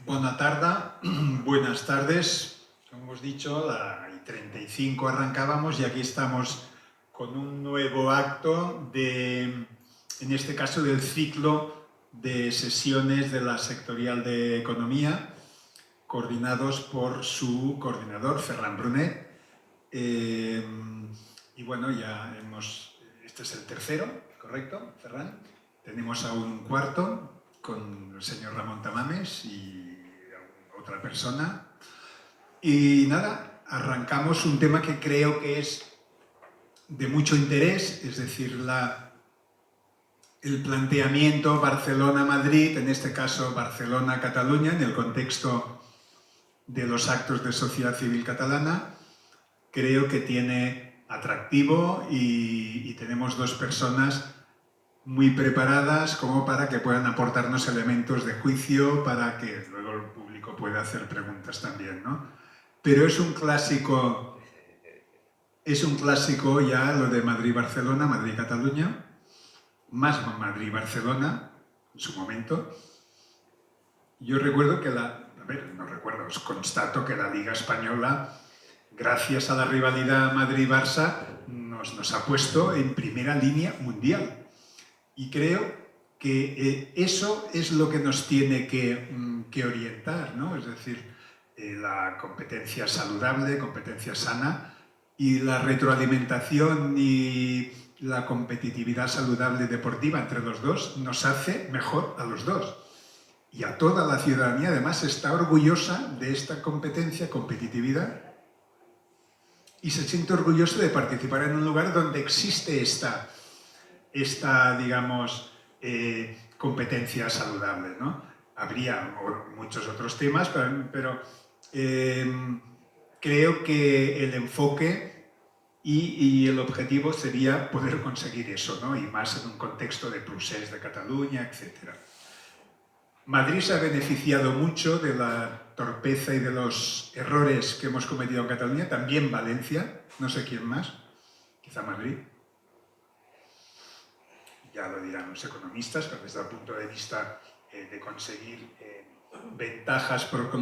Bona tarda, buenas tardes. Como hemos dicho, a las 35 arrancábamos y aquí estamos con un nuevo acto en este caso, del ciclo de sesiones de la sectorial de Economía, coordinados por su coordinador, Ferran Brunet. Y bueno, este es el tercero, ¿correcto, Ferran? Tenemos aún un cuarto con el señor Ramón Tamames y otra persona. Y nada, arrancamos un tema que creo que es de mucho interés, es decir, el planteamiento Barcelona-Madrid, en este caso Barcelona-Cataluña, en el contexto de los actos de sociedad civil catalana. Creo que tiene atractivo y tenemos dos personas muy preparadas como para que puedan aportarnos elementos de juicio para que luego el público pueda hacer preguntas también, ¿no? Pero es un clásico ya lo de Madrid-Barcelona, Madrid-Cataluña, más Madrid-Barcelona en su momento. Yo recuerdo que os constato que la Liga Española, gracias a la rivalidad Madrid-Barça, nos ha puesto en primera línea mundial. Y creo que eso es lo que nos tiene que orientar, ¿no? Es decir, la competencia saludable, competencia sana, y la retroalimentación y la competitividad saludable deportiva entre los dos nos hace mejor a los dos. Y a toda la ciudadanía, además, está orgullosa de esta competencia, competitividad, y se siente orgullosa de participar en un lugar donde existe esta digamos, competencia saludable, ¿no? Habría muchos otros temas, pero creo que el enfoque y el objetivo sería poder conseguir eso, ¿no? Y más en un contexto de procés de Cataluña, etc. Madrid se ha beneficiado mucho de la torpeza y de los errores que hemos cometido en Cataluña, también Valencia, no sé quién más, quizá Madrid. Ya lo dirán los economistas, pero desde el punto de vista de conseguir ventajas por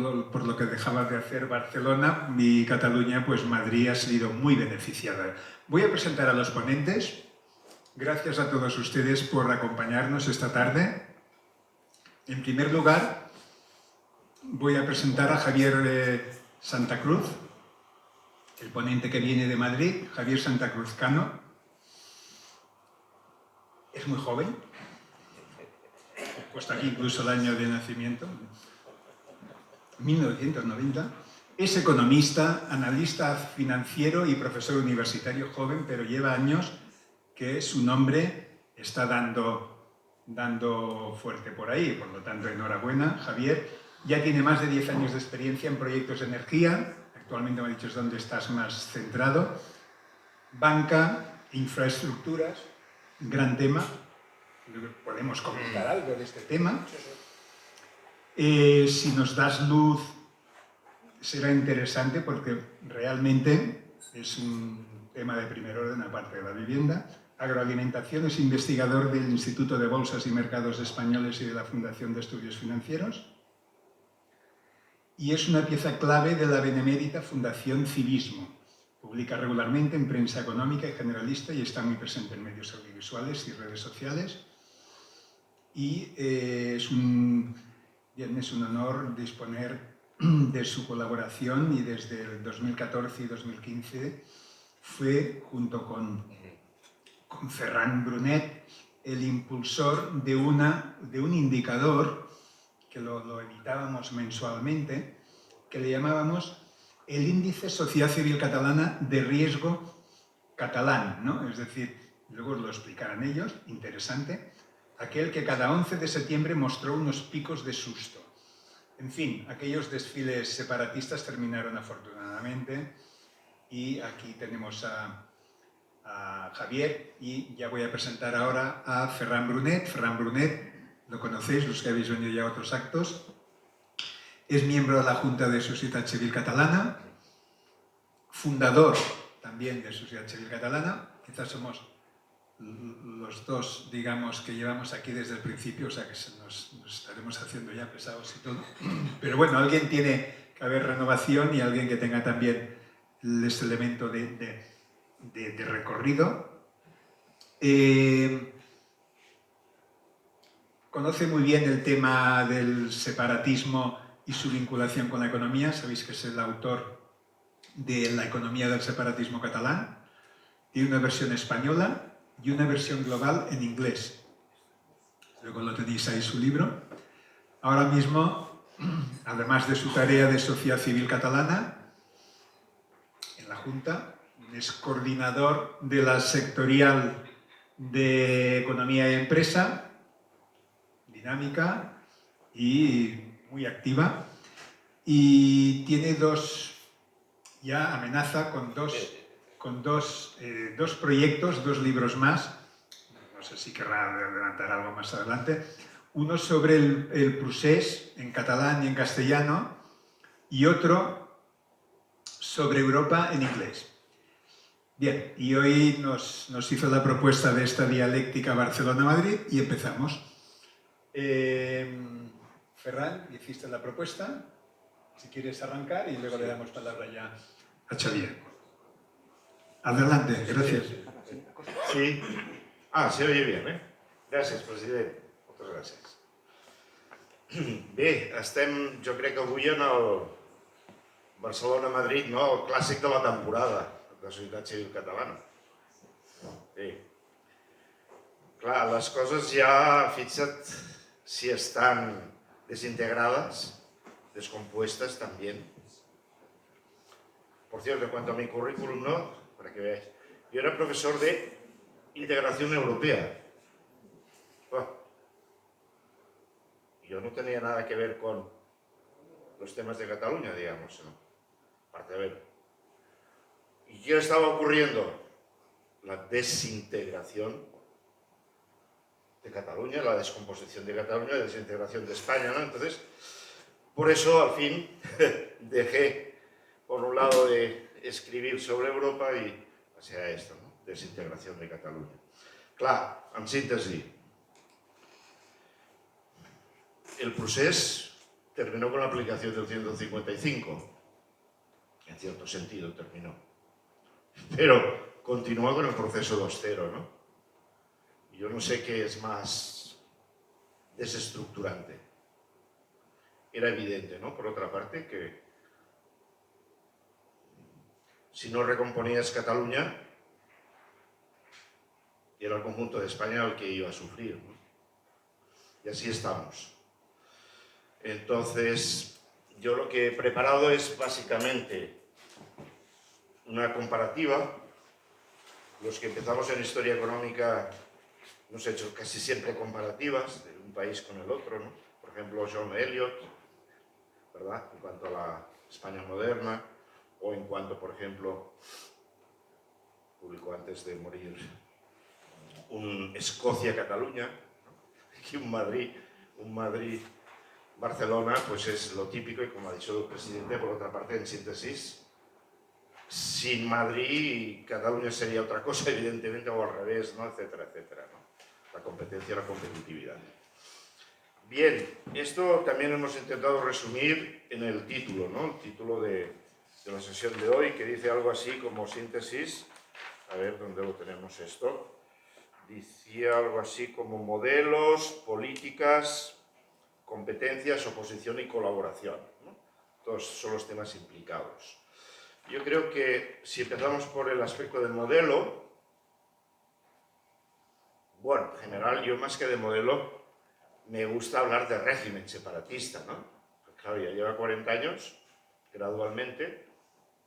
lo que dejaba de hacer Barcelona y Cataluña, pues Madrid ha sido muy beneficiada. Voy a presentar a los ponentes. Gracias a todos ustedes por acompañarnos esta tarde. En primer lugar, voy a presentar a Javier Santa Cruz, el ponente que viene de Madrid, Javier Santa Cruz Cano. Es muy joven, he puesto aquí incluso el año de nacimiento, 1990. Es economista, analista financiero y profesor universitario joven, pero lleva años que su nombre está dando fuerte por ahí. Por lo tanto, enhorabuena, Javier. Ya tiene más de 10 años de experiencia en proyectos de energía. Actualmente me ha dicho es donde estás más centrado. Banca, infraestructuras. Gran tema, podemos comentar algo de este tema. Si nos das luz será interesante porque realmente es un tema de primer orden aparte de la vivienda. Agroalimentación, es investigador del Instituto de Bolsas y Mercados Españoles y de la Fundación de Estudios Financieros. Y es una pieza clave de la benemérita Fundación Civismo. Publica regularmente en prensa económica y generalista y está muy presente en medios audiovisuales y redes sociales. Y es un honor disponer de su colaboración y desde el 2014 y 2015 fue, junto con Ferran Brunet, el impulsor de un indicador que lo editábamos mensualmente, que le llamábamos el índice Sociedad Civil Catalana de riesgo catalán, ¿no? Es decir, luego lo explicarán ellos, interesante, aquel que cada 11 de septiembre mostró unos picos de susto. En fin, aquellos desfiles separatistas terminaron afortunadamente y aquí tenemos a Javier y ya voy a presentar ahora a Ferran Brunet. Ferran Brunet, lo conocéis, los que habéis venido ya a otros actos. Es miembro de la Junta de Societat Civil Catalana, fundador también de Societat Civil Catalana. Quizás somos los dos, digamos, que llevamos aquí desde el principio, o sea que nos estaremos haciendo ya pesados y todo. Pero bueno, alguien tiene que haber renovación y alguien que tenga también este elemento de recorrido. Conoce muy bien el tema del separatismo y su vinculación con la economía. Sabéis que es el autor de La economía del separatismo catalán. Tiene una versión española y una versión global en inglés. Luego lo tenéis ahí su libro. Ahora mismo, además de su tarea de sociedad civil catalana, en la Junta, es coordinador de la sectorial de Economía y Empresa, dinámica y muy activa. Y tiene ya amenaza con dos proyectos, 2 libros más. No sé si querrá adelantar algo más adelante. Uno sobre el procés en catalán y en castellano y otro sobre Europa en inglés. Bien, y hoy nos hizo la propuesta de esta dialéctica Barcelona-Madrid y empezamos. Ferran, hiciste la propuesta. Si quieres arrancar y luego le damos palabra ya a Xavier. Adelante, gracias. Sí. Se oye bien, eh? Gràcies, president. Moltes gràcies. Bé, estem, jo crec que avui en el Barcelona-Madrid, no? El clàssic de la temporada de la societat civil catalana. Bé. Clar, les coses ja, fixa't, si estan desintegrades, descompuestas también. Por cierto, en cuanto a mi currículum, ¿no? Para que veáis. Yo era profesor de integración europea. Yo no tenía nada que ver con los temas de Cataluña, digamos, ¿no? Aparte de ver. ¿Y qué estaba ocurriendo? La desintegración de Cataluña, la descomposición de Cataluña, la desintegración de España, ¿no? Entonces, por eso, al fin, dejé, por un lado, de escribir sobre Europa y hacia esto, ¿no? Desintegración de Cataluña. Clar, en síntesi, el procés terminó con la aplicación del 155. En cierto sentido terminó. Pero continúa con el proceso 2.0, ¿no? Yo no sé qué es más desestructurante. Era evidente, ¿no? Por otra parte, que si no recomponías Cataluña, era el conjunto de España el que iba a sufrir, ¿no? Y así estamos. Entonces, yo lo que he preparado es básicamente una comparativa. Los que empezamos en historia económica hemos hecho casi siempre comparativas de un país con el otro, ¿no? Por ejemplo, John Eliot, ¿verdad? En cuanto a la España moderna, o en cuanto, por ejemplo, publicó antes de morir un Escocia-Cataluña, ¿no? Y un Madrid-Barcelona, pues es lo típico, y como ha dicho el presidente, por otra parte, en síntesis, sin Madrid, Cataluña sería otra cosa, evidentemente, o al revés, ¿no? Etcétera, etcétera, ¿no? La competencia y la competitividad. Bien, esto también hemos intentado resumir en el título, ¿no? El título de la sesión de hoy, que dice algo así como síntesis. A ver, ¿dónde lo tenemos esto? Decía algo así como modelos, políticas, competencias, oposición y colaboración, ¿no? Todos son los temas implicados. Yo creo que si empezamos por el aspecto del modelo, bueno, en general, yo más que de modelo, me gusta hablar de régimen separatista, ¿no? Porque, claro, ya lleva 40 años, gradualmente,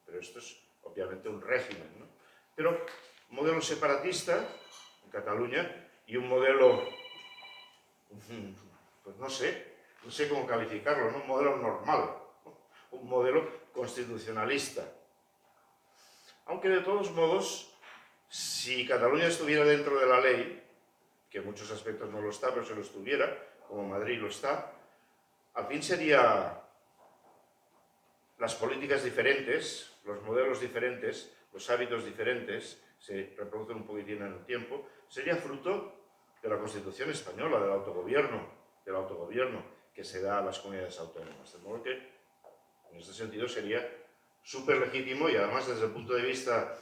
pero esto es obviamente un régimen, ¿no? Pero un modelo separatista en Cataluña y un modelo, pues no sé cómo calificarlo, ¿no? Un modelo normal, ¿no? Un modelo constitucionalista. Aunque de todos modos, si Cataluña estuviera dentro de la ley, que en muchos aspectos no lo está, pero si lo estuviera, como Madrid lo está, al fin sería las políticas diferentes, los modelos diferentes, los hábitos diferentes, se reproducen un poquitín en el tiempo, sería fruto de la Constitución española, del autogobierno que se da a las comunidades autónomas. De modo que, en este sentido, sería súper legítimo y además desde el punto de vista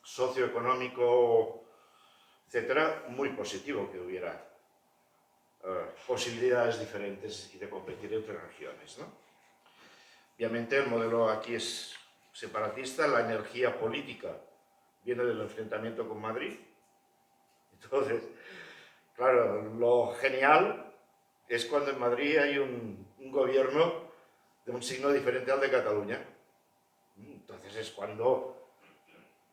socioeconómico, etcétera, muy positivo que hubiera posibilidades diferentes y de competir entre regiones, ¿no? Obviamente el modelo aquí es separatista, la energía política viene del enfrentamiento con Madrid. Entonces, claro, lo genial es cuando en Madrid hay un gobierno de un signo diferente al de Cataluña. Entonces es cuando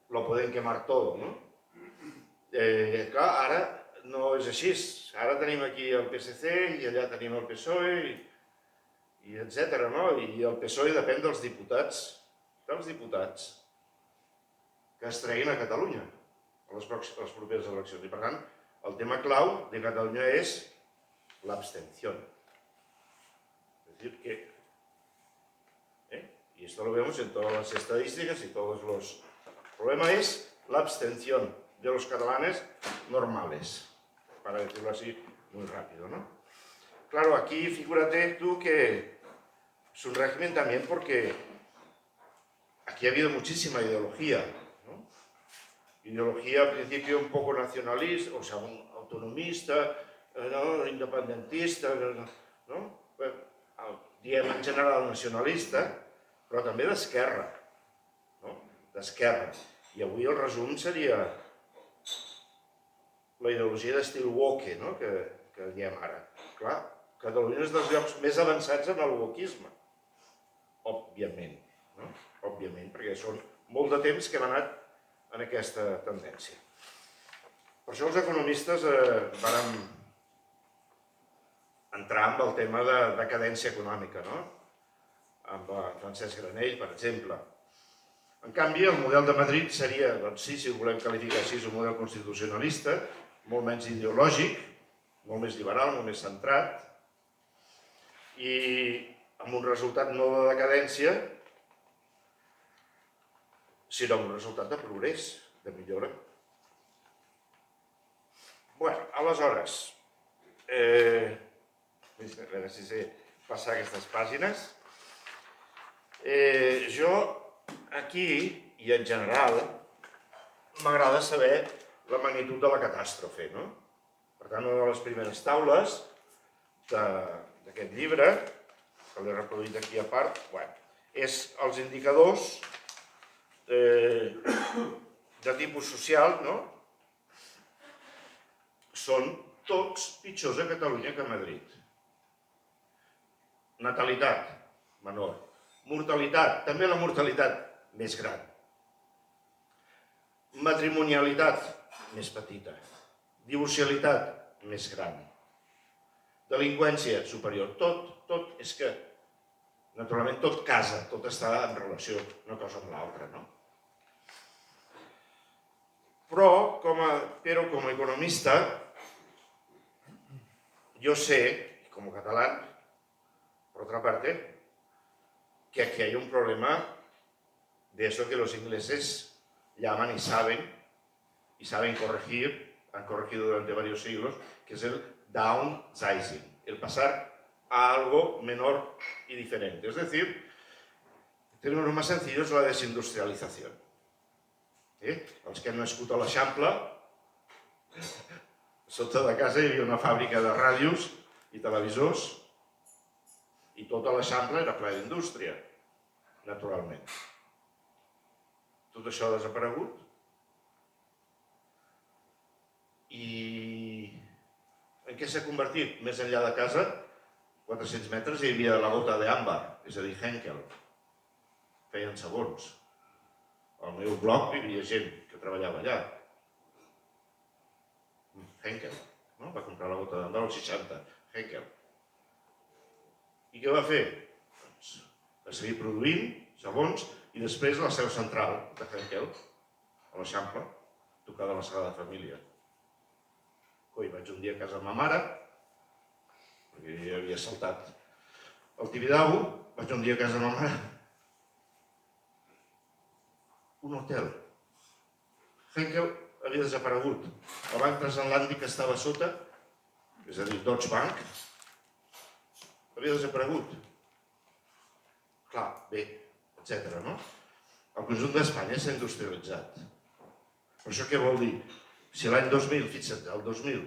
lo pueden quemar todo, ¿no? Clar, ara no és així. Ara tenim aquí el PSC i allà tenim el PSOE i etcètera, no? I el PSOE depèn dels diputats que es treguin a Catalunya a les properes eleccions. I per tant, el tema clau de Catalunya és l'abstenció. Es decir, que y esto lo vemos en todas las estadísticas y todos los... El problema es la abstención de los catalanes normales, para decirlo así muy rápido, ¿no? Claro, aquí figúrate tú que es un régimen también porque aquí ha habido muchísima ideología, ¿no? Ideología al principio un poco nacionalista, o sea, un autonomista, no, independentista, no? Diem en general nacionalista, però també d'esquerra, no? D'esquerra. I avui el resum seria la ideologia d'estil woke, no? Que diem ara. Clar, Catalunya és dels llocs més avançats en el wokisme, òbviament, no? Òbviament, perquè són molt de temps que hem anat en aquesta tendència. Per això els economistes vàrem entrar amb el tema de decadència econòmica, no? Amb Francesc Granell, per exemple. En canvi, el model de Madrid seria, doncs sí, si ho volem qualificar així, un model constitucionalista, molt menys ideològic, molt més liberal, molt més centrat, i amb un resultat no de decadència, sinó un resultat de progrés, de millora. Bé, aleshores, a veure si sé passar aquestes pàgines. Jo, aquí, i en general, m'agrada saber la magnitud de la catàstrofe, no? Per tant, una de les primeres taules d'aquest llibre, que l'he reproduït aquí a part, és els indicadors de tipus social, no? Són tots pitjors a Catalunya que a Madrid. Natalitat, menor. Mortalitat, també la mortalitat més gran. Matrimonialitat, més petita. Divorcialitat, més gran. Delinqüència, superior. Tot és que, naturalment, tot casa, tot està en relació una cosa amb l'altra, no? Però, com a economista, yo sé, como catalán, por otra parte, que aquí hay un problema de eso que los ingleses llaman y saben corregir, han corregido durante varios siglos, que es el downsizing, el pasar a algo menor y diferente. Es decir, en términos más sencillos, la desindustrialización. Els que han nascut a l'Eixample, sota de casa hi havia una fàbrica de ràdios i televisors i tota l'Eixample era ple d'indústria, naturalment. Tot això ha desaparegut i en què s'ha convertit? Més enllà de casa, 400 metres, hi havia la gota d'àmbar, és a dir, Henkel. Feien sabons. Al meu bloc hi havia gent que treballava allà. Henkel, no? Va comprar la gota d'àmbar als 60, Henkel. I què va fer? Doncs va seguir produint sabons i després la seu central de Henkel, a l'Eixample, tocada a la Sagrada Família. Vaig un dia a casa de ma mare, perquè ja havia saltat el Tibidabo, vaig un dia a casa de ma mare. Un hotel. Henkel havia desaparegut. El banc transatlàntic que estava sota, és a dir, Deutsche Bank, havia desaparegut. Clar, bé, etc. No? El conjunt d'Espanya s'ha industrialitzat. Per això què vol dir? Si l'any 2000, fixa't, el 2000,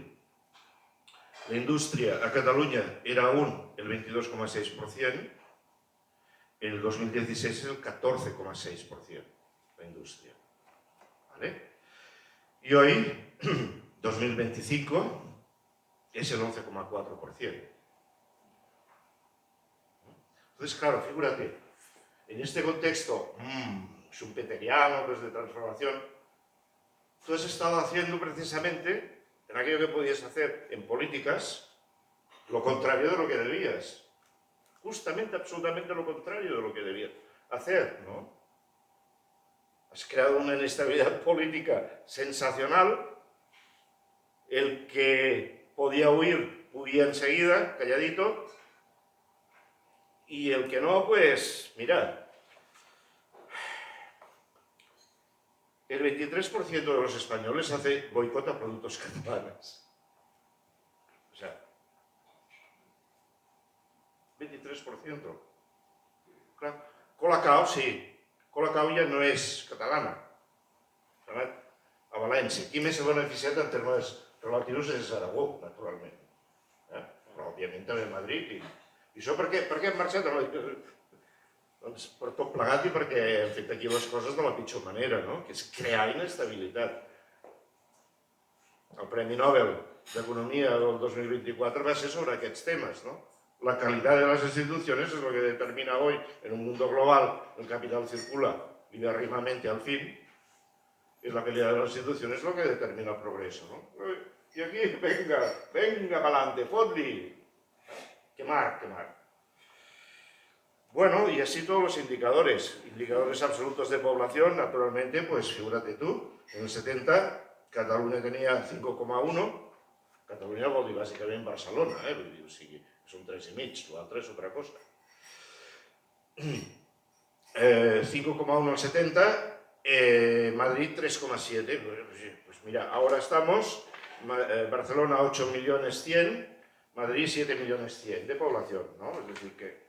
la indústria a Catalunya era el 22,6%, en el 2016 es el 14,6% la industria. ¿Vale? Y hoy, 2025, es el 11,4%. Entonces, claro, figúrate, en este contexto schumpeteriano, pues de transformación, tú has estado haciendo precisamente, en aquello que podías hacer en políticas, lo contrario de lo que debías. Justamente, absolutamente lo contrario de lo que debías hacer, ¿no? Has creado una inestabilidad política sensacional. El que podía huir, huía enseguida, calladito. Y el que no, pues, mirad. El 23% de los españoles hace boicot a productos catalanes. O sea, 23%. Clar, Colacao, sí. Colacao ja no és catalana. S'ha anat a València. Qui més s'ha beneficiat en termes relatius és Aragó, naturalment. Però, òbviament, també Madrid. I això per què hem marxat? Doncs per tot plegat i perquè hem fet aquí les coses de la pitjor manera, no? Que és crear inestabilitat. El Premi Nobel d'Economia del 2024 va ser sobre aquests temes, ¿no? La calidad de las instituciones es lo que determina hoy, en un mundo global, el capital circula libérrimamente al fin, y la calidad de las instituciones es lo que determina el progreso, ¿no? Y aquí, venga para adelante, fot-li. Quemar. Bueno, y así todos los indicadores. Indicadores absolutos de población, naturalmente, pues figúrate tú, en el 70 Catalunya tenia 5,1, Catalunya vol dir bàsicament Barcelona, o sigui, són 3,5, l'altre és altra cosa. 5,1 al 70, Madrid 3,7. Pues mira, ahora estamos, Barcelona 8.100.000, Madrid 7.100.000 de población, ¿no? Es decir que...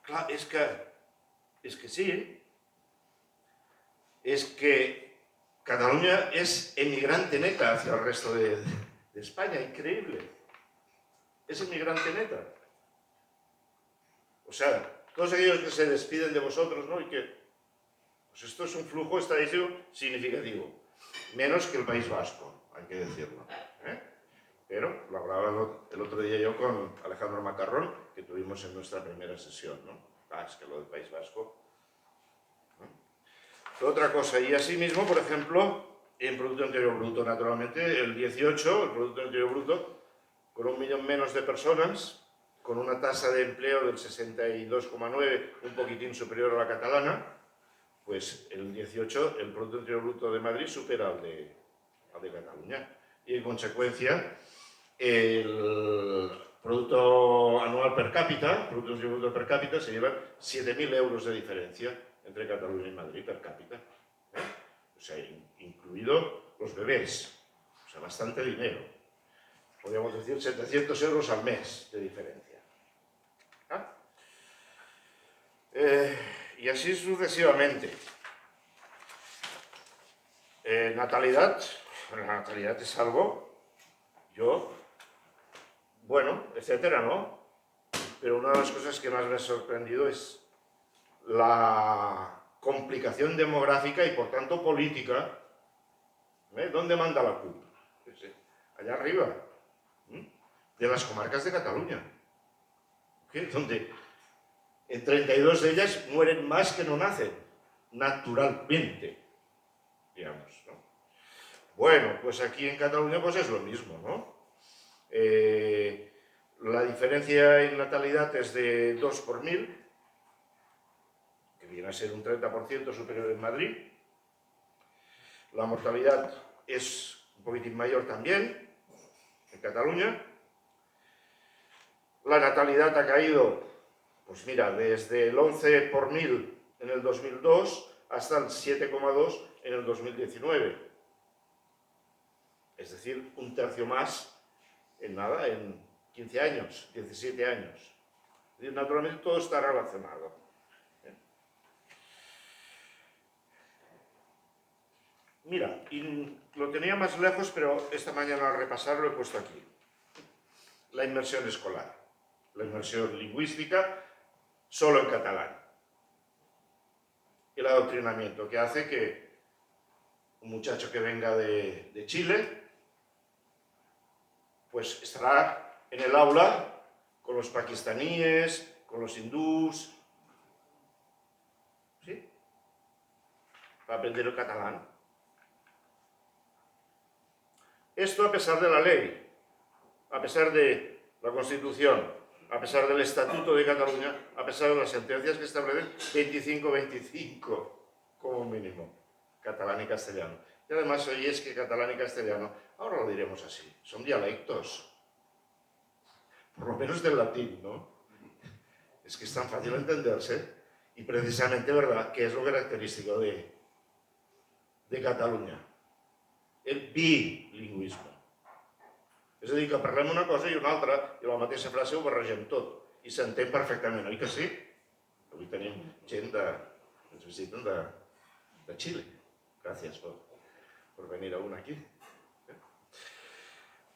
Clar, és que sí, és que Cataluña es emigrante neta hacia el resto de España, increíble. Es emigrante neta. O sea, todos aquellos que se despiden de vosotros, ¿no? Y que, pues esto es un flujo estadístico significativo, menos que el País Vasco, hay que decirlo. Pero lo hablaba el otro día yo con Alejandro Macarrón, que tuvimos en nuestra primera sesión, ¿no? Es que lo del País Vasco... Otra cosa, y asimismo, por ejemplo, en Producto Interior Bruto, naturalmente, el 18, el Producto Interior Bruto, con 1 millón menos de personas, con una tasa de empleo del 62,9, un poquitín superior a la catalana, pues el 18, el Producto Interior Bruto de Madrid supera al de Cataluña. Y en consecuencia, el Producto Anual per cápita, Producto Interior Bruto per cápita, se llevan 7.000 euros de diferencia entre Cataluña y Madrid per cápita. O sea, incluido los bebés. O sea, bastante dinero. Podríamos decir 700 euros al mes de diferencia. Y así sucesivamente. Natalidad. La natalidad es algo, bueno, etcétera, ¿no? Pero una de las cosas que más me ha sorprendido es la complicación demográfica y por tanto política. ¿Dónde manda la CUP? Allá arriba, de las comarcas de Cataluña, donde en 32 de ellas mueren más que no nacen, naturalmente, digamos, ¿no? Bueno, pues aquí en Cataluña pues es lo mismo, ¿no? La diferencia en natalidad es de 2 por 1000, que viene a ser un 30% superior en Madrid. La mortalidad es un poquitín mayor también en Cataluña. La natalidad ha caído, pues mira, desde el 11 por 1000 en el 2002 hasta el 7,2 en el 2019. Es decir, un tercio más en nada, en 15 años, 17 años. Es decir, naturalmente todo está relacionado. Mira, y lo tenía más lejos, pero esta mañana al repasar lo he puesto aquí. La inmersión escolar, la inmersión lingüística, solo en catalán. El adoctrinamiento, que hace que un muchacho que venga de Chile, pues estará en el aula con los pakistaníes, con los hindús, ¿sí? Para aprender el catalán. Esto a pesar de la ley, a pesar de la Constitución, a pesar del Estatuto de Cataluña, a pesar de las sentencias que establecen 25-25 como mínimo, catalán y castellano. Y además hoy es que catalán y castellano, ahora lo diremos así, son dialectos, por lo menos del latín, ¿no? Es que es tan fácil entenderse y precisamente, ¿verdad?, que es lo característico de Catalunya. El bilingüisme. És a dir, que parlem una cosa i una altra i la mateixa frase ho barregem tot i s'entén perfectament, oi que sí? Avui tenim gent que ens visiten de Chile. Gracias por venir aún aquí.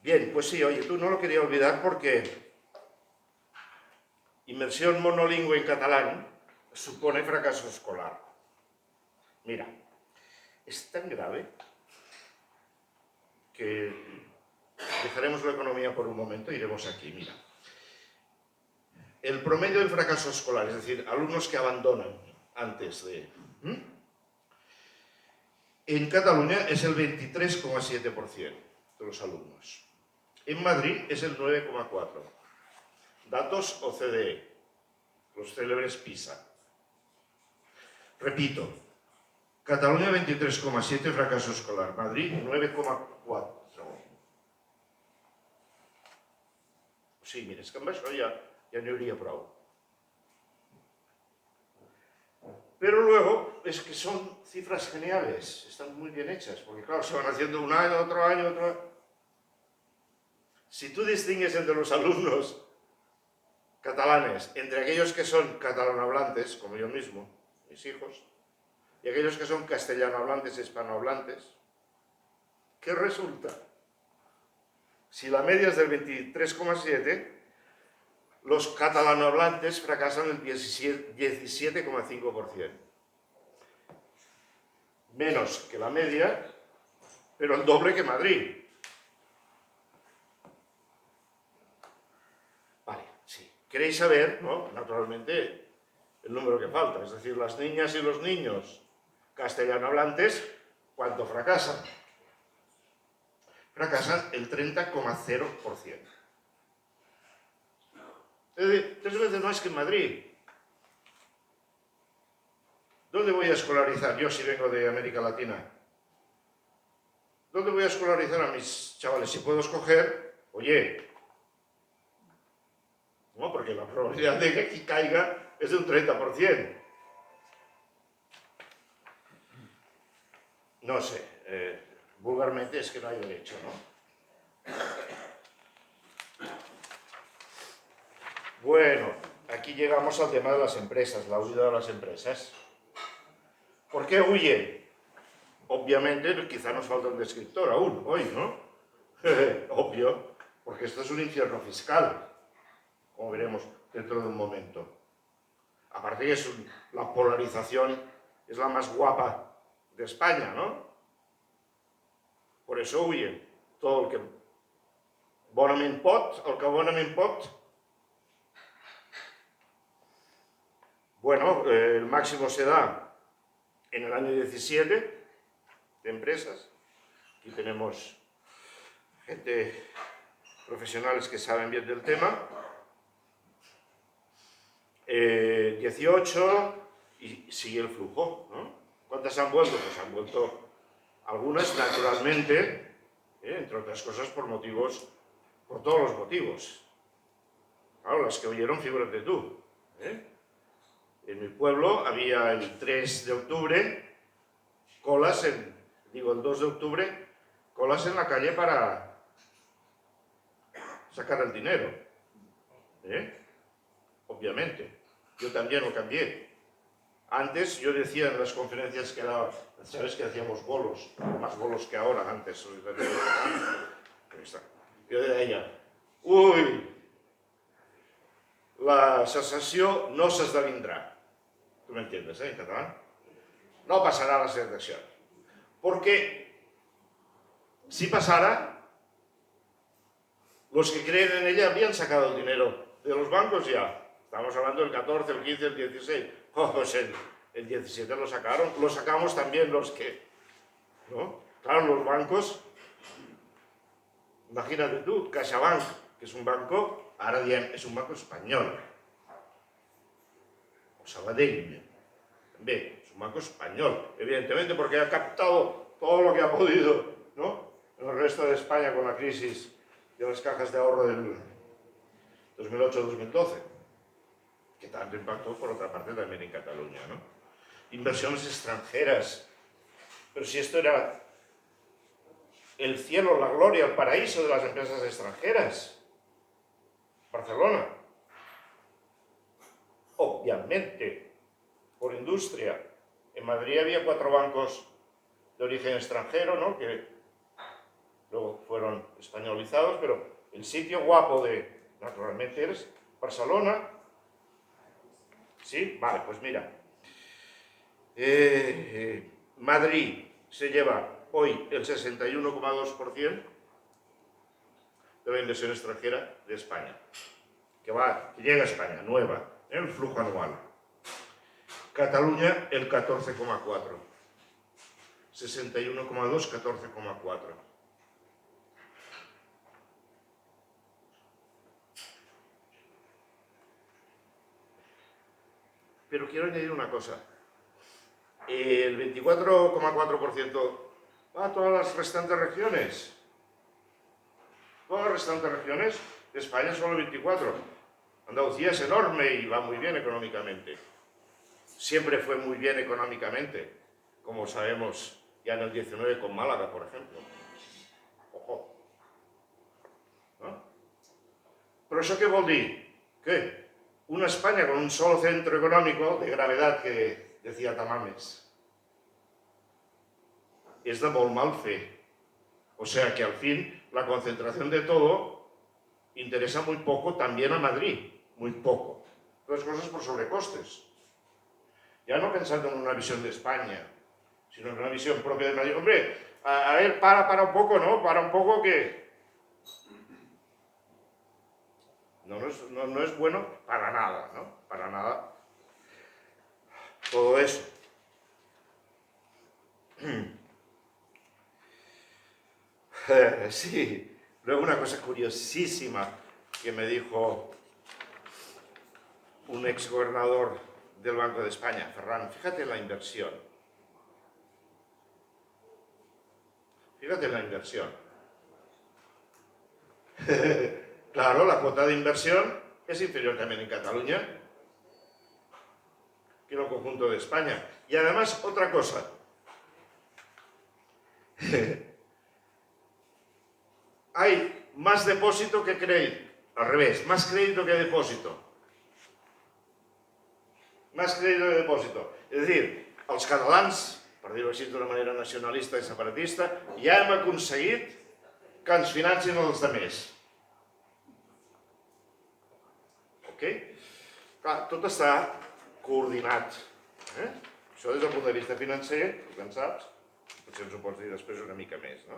Bien, pues sí, oye, tú no lo quería olvidar porque inmersión monolingüe en catalán supone fracaso escolar. Mira, es tan grave que dejaremos la economía por un momento e iremos aquí. Mira, el promedio del fracaso escolar, es decir, alumnos que abandonan antes de... En Cataluña es el 23,7% de los alumnos. En Madrid es el 9,4%. Datos OCDE, los célebres PISA. Repito, Cataluña 23,7% fracaso escolar, Madrid 9,4%. Sí, mira, és que amb això ja n'hi hauria prou. Pero luego es que son cifras geniales, están muy bien hechas, porque claro, se van haciendo un año, otro año, otro año. Si tú distingues entre los alumnos catalanes, entre aquellos que son catalanohablantes, como yo mismo, mis hijos, y aquellos que son castellanohablantes, hispanohablantes, ¿qué resulta? Si la media es del 23,7, los catalanohablantes fracasan el 17,5%. Menos que la media, pero el doble que Madrid. Vale, sí. Queréis saber, ¿no?, naturalmente, el número que falta, es decir, las niñas y los niños castellanohablantes, ¿cuánto fracasan? Fracasan el 30,0%. Es decir, 3 veces más que en Madrid. ¿Dónde voy a escolarizar yo si vengo de América Latina? ¿Dónde voy a escolarizar a mis chavales? Si puedo escoger, oye, no, porque la probabilidad de que aquí caiga es de un 30%. No sé, vulgarmente es que no hay derecho, ¿no? Bueno, aquí llegamos al tema de las empresas, la huida de las empresas. ¿Por qué huyen? Obviamente, quizá nos falta un descriptor aún, hoy, ¿no? Obvio, porque esto es un infierno fiscal, como veremos dentro de un momento. Aparte que la polarización es la más guapa de España, ¿no? Por eso huyen. Todo el que bonament pot, el que bonament pot. Bueno, el máximo se da en el año 17 de empresas. Aquí tenemos gente profesionales que saben bien del tema. 18 y sigue el flujo, ¿no? ¿Cuántas han vuelto? Pues han vuelto algunas naturalmente, entre otras cosas por todos los motivos. Claro, las que huyeron, figúrate tú. En mi pueblo había el 3 de octubre colas el 2 de octubre, colas en la calle para sacar el dinero. Obviamente. Yo también lo cambié. Antes yo decía en las conferencias que daba, sabes que hacíamos bolos, más bolos que ahora, antes. Yo deia, ui, la secessió no s'esdevindrà. Tu m'entiendes, en català? No pasará la secesión. Porque si pasara, los que creen en ella habrían sacado el dinero de los bancos ya. Estamos hablando del 14, el 15, el 16. Oh, pues el 17 lo sacaron. Lo sacamos también los que... ¿no? Claro, los bancos... Imagínate tú, CaixaBank, que es un banco, ahora es un banco español. O Sabadell, también, es un banco español, evidentemente porque ha captado todo lo que ha podido, ¿no? En el resto de España con la crisis de las cajas de ahorro del 2008-2012, que tanto impactó por otra parte también en Cataluña, ¿no? Inversiones extranjeras, pero si esto era el cielo, la gloria, el paraíso de las empresas extranjeras. Barcelona. Obviamente, por industria. En Madrid había 4 bancos de origen extranjero, ¿no? Que luego fueron españolizados, pero el sitio guapo naturalmente, es Barcelona. ¿Sí? Vale, pues mira. Madrid se lleva hoy el 61,2% de la inversión extranjera de España, que llega a España, nueva, en el flujo anual. Cataluña, el 14,4%. 61,2, 14,4. Pero quiero añadir una cosa. El 24,4% va a todas las restantes regiones. Todas las restantes regiones de España son el 24%. Andalucía es enorme y va muy bien económicamente. Siempre fue muy bien económicamente, como sabemos ya en el 19 con Málaga, por ejemplo. Ojo. ¿No? Però això què vol dir? Que una España con un solo centro económico de gravedad que decía Tamames es de molt mal fe. O sea que al fin la concentración de todo interesa muy poco también a Madrid, muy poco. Las cosas por sobrecostes. Ya no pensando en una visión de España, sino en una visión propia de Madrid. Hombre, a ver, para un poco, ¿no? Para un poco que... No es bueno para nada, ¿no? Para nada. Todo eso. Sí. Luego una cosa curiosísima que me dijo un exgobernador del Banco de España, Ferran, fíjate en la inversión. Fíjate en la inversión. Claro, la cuota de inversión es inferior también en Cataluña que en el conjunto de España. Y además, otra cosa. Hay más depósito que crédito. Al revés, más crédito que depósito. Más crédito que depòsito. És a dir, els catalans, per dir-ho així d'una manera nacionalista i separatista, ja hem aconseguit que ens financin els altres. Ok? Clar, tot està coordinat. Això des del punt de vista financer, tu en saps, potser ens ho pots dir després una mica més, no?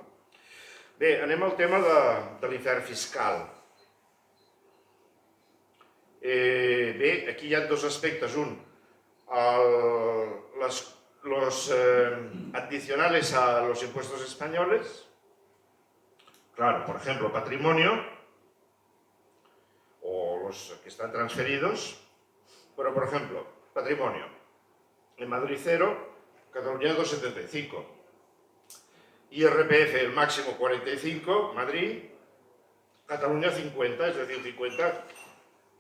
Bé, anem al tema de l'infern fiscal. Bé, aquí hi ha 2 aspectes. Un, los adicionales a los impuestos españoles. Claro, por ejemplo, patrimonio, o los que están transferidos. Pero, por ejemplo, patrimonio. En Madrid 0, Cataluña 2,75. IRPF, el máximo 45, Madrid, Cataluña 50, es decir, 50,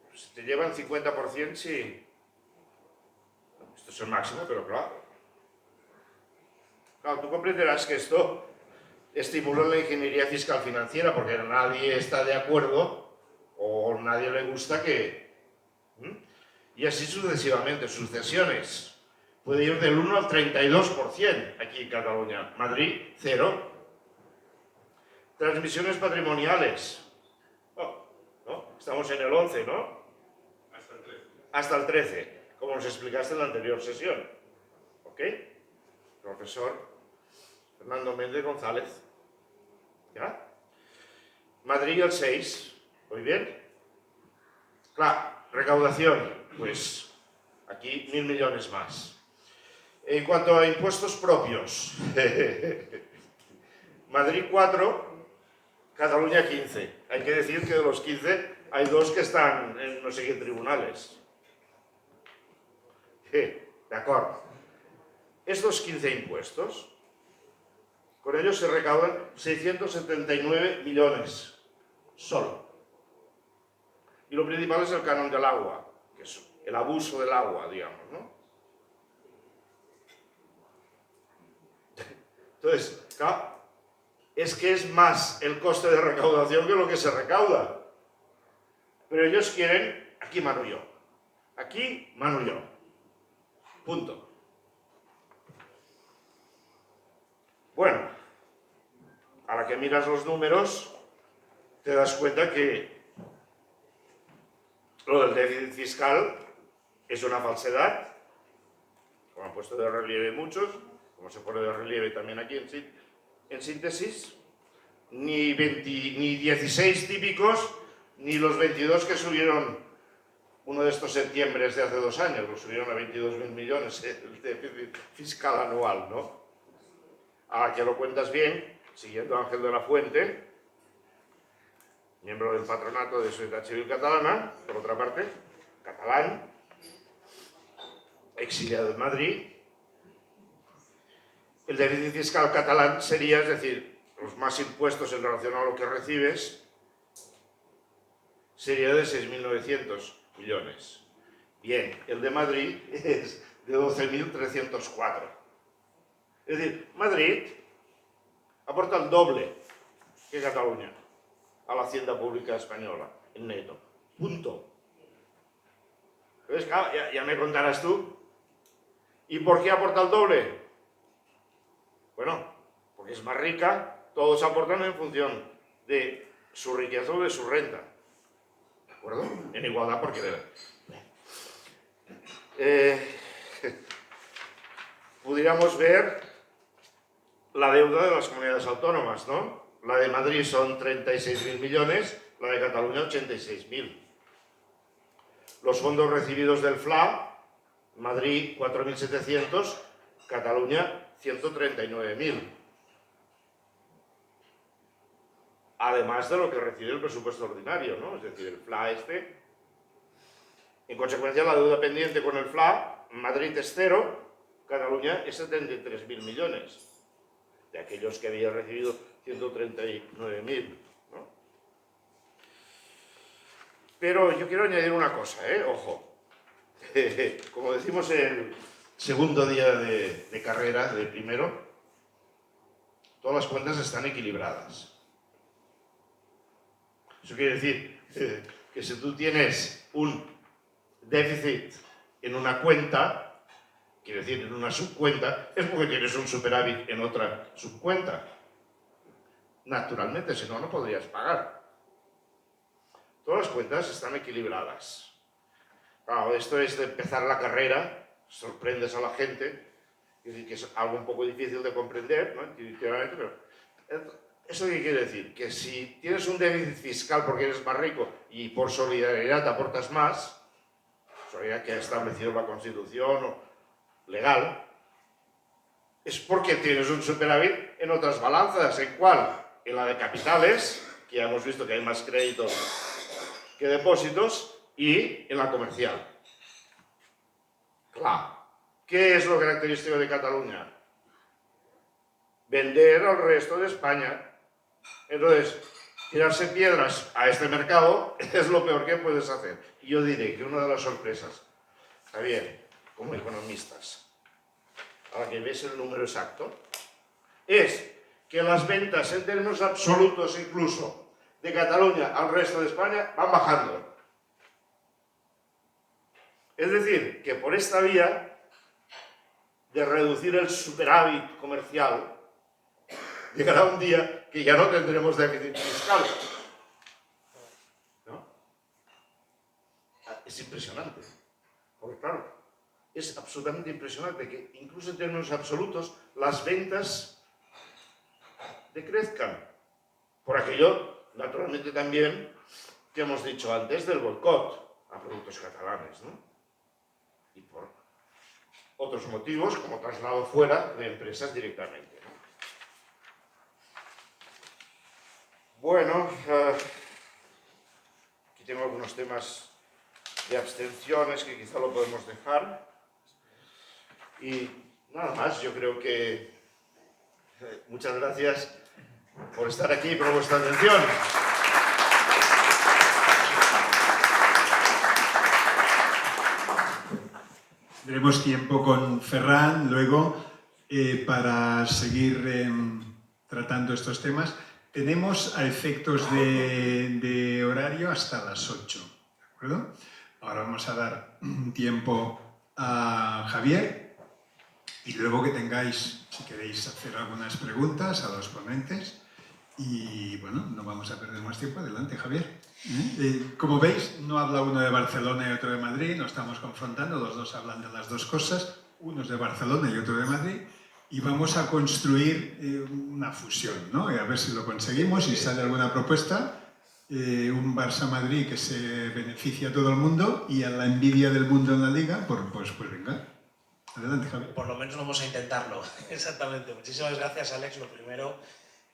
pues te llevan 50% si... Esto es el máximo, pero claro. Claro, tú comprenderás que esto estimula la ingeniería fiscal financiera porque nadie está de acuerdo o nadie le gusta que... Y así sucesivamente, sucesiones. Puede ir del 1 al 32% aquí en Cataluña. Madrid, 0. Transmisiones patrimoniales. Oh, ¿no? Estamos en el 11, ¿no? Hasta el 13. Hasta el 13, como nos explicaste en la anterior sesión. ¿Ok? Profesor Fernando Méndez González. ¿Ya? Madrid el 6. ¿Muy bien? Claro, recaudación. Pues aquí 1.000 millones más. En cuanto a impuestos propios, Madrid 4, Cataluña 15. Hay que decir que de los 15 hay 2 que están en no sé qué tribunales. De acuerdo. Estos 15 impuestos, con ellos se recaudan 679 millones solo. Y lo principal es el canon del agua, que es el abuso del agua, digamos, ¿no? Entonces, claro, es que es más el coste de recaudación que lo que se recauda. Pero ellos quieren, aquí mano yo, aquí mano yo. Punto. Bueno, a la que miras los números, te das cuenta que lo del déficit fiscal es una falsedad, como han puesto de relieve muchos, como se pone de relieve también aquí en síntesis, ni 16 típicos, ni los 22 que subieron uno de estos septiembres de hace 2 años, lo subieron a 22.000 millones el déficit fiscal anual, ¿no? A que lo cuentas bien, siguiendo a Ángel de la Fuente, miembro del patronato de Sociedad Civil Catalana, por otra parte, catalán, exiliado en Madrid. El déficit fiscal catalán sería, es decir, los más impuestos en relación a lo que recibes, sería de 6.900 millones. Bien, el de Madrid es de 12.304. Es decir, Madrid aporta el doble que Cataluña a la hacienda pública española, en neto. Punto. Entonces, claro, ya me contarás tú. ¿Y por qué aporta el doble? Bueno, porque es más rica, todos aportan en función de su riqueza o de su renta. ¿De acuerdo? En igualdad, porque... pudiéramos ver la deuda de las comunidades autónomas, ¿no? La de Madrid son 36.000 millones, la de Cataluña 86.000. Los fondos recibidos del FLA, Madrid 4.700, Cataluña 139.000. Además de lo que recibe el presupuesto ordinario, ¿no? Es decir, el FLA este. En consecuencia, la deuda pendiente con el FLA, Madrid es 0, Cataluña es 73.000 millones. De aquellos que había recibido 139.000, ¿no? Pero yo quiero añadir una cosa, ojo. Como decimos el segundo día de carrera, de primero, todas las cuentas están equilibradas. Eso quiere decir que si tú tienes un déficit en una cuenta, quiere decir en una subcuenta, es porque tienes un superávit en otra subcuenta. Naturalmente, si no, no podrías pagar. Todas las cuentas están equilibradas. Claro, esto es de empezar la carrera, sorprendes a la gente, es decir, que es algo un poco difícil de comprender, ¿no? Intuitivamente, pero ¿eso qué quiere decir? Que si tienes un déficit fiscal porque eres más rico y por solidaridad te aportas más, solidaridad que ha establecido la Constitución o legal, es porque tienes un superávit en otras balanzas. ¿En cuál? En la de capitales, que ya hemos visto que hay más créditos que depósitos, y en la comercial. Claro. ¿Qué es lo característico de Cataluña? Vender al resto de España. Entonces, tirarse piedras a este mercado es lo peor que puedes hacer. Y yo diré que una de las sorpresas, está bien, como economistas, a la que ves el número exacto, es que las ventas en términos absolutos incluso de Cataluña al resto de España van bajando. Es decir, que por esta vía de reducir el superávit comercial llegará un día que ya no tendremos déficit fiscal. ¿No? Es impresionante. Porque claro, es absolutamente impresionante que incluso en términos absolutos las ventas decrezcan. Por aquello, naturalmente también, que hemos dicho antes del boicot a productos catalanes, ¿no? Y por otros motivos, como traslado fuera de empresas directamente, ¿no? Bueno, aquí tengo algunos temas de abstenciones que quizá lo podemos dejar. Y nada más, yo creo que muchas gracias por estar aquí y por vuestra atención. Tendremos tiempo con Ferran luego para seguir tratando estos temas. Tenemos a efectos de horario hasta las 8, ¿de acuerdo? Ahora vamos a dar tiempo a Javier y luego que tengáis, si queréis hacer algunas preguntas a los ponentes. Y bueno, no vamos a perder más tiempo. Adelante, Javier. Como veis, no habla uno de Barcelona y otro de Madrid, no estamos confrontando, los dos hablan de las dos cosas, uno es de Barcelona y otro de Madrid, y vamos a construir una fusión, ¿no? A ver si lo conseguimos y sale alguna propuesta, un Barça-Madrid que se beneficia a todo el mundo y a la envidia del mundo en la Liga, pues venga. Adelante, Javier. Por lo menos vamos a intentarlo, exactamente. Muchísimas gracias, Alex. Lo primero,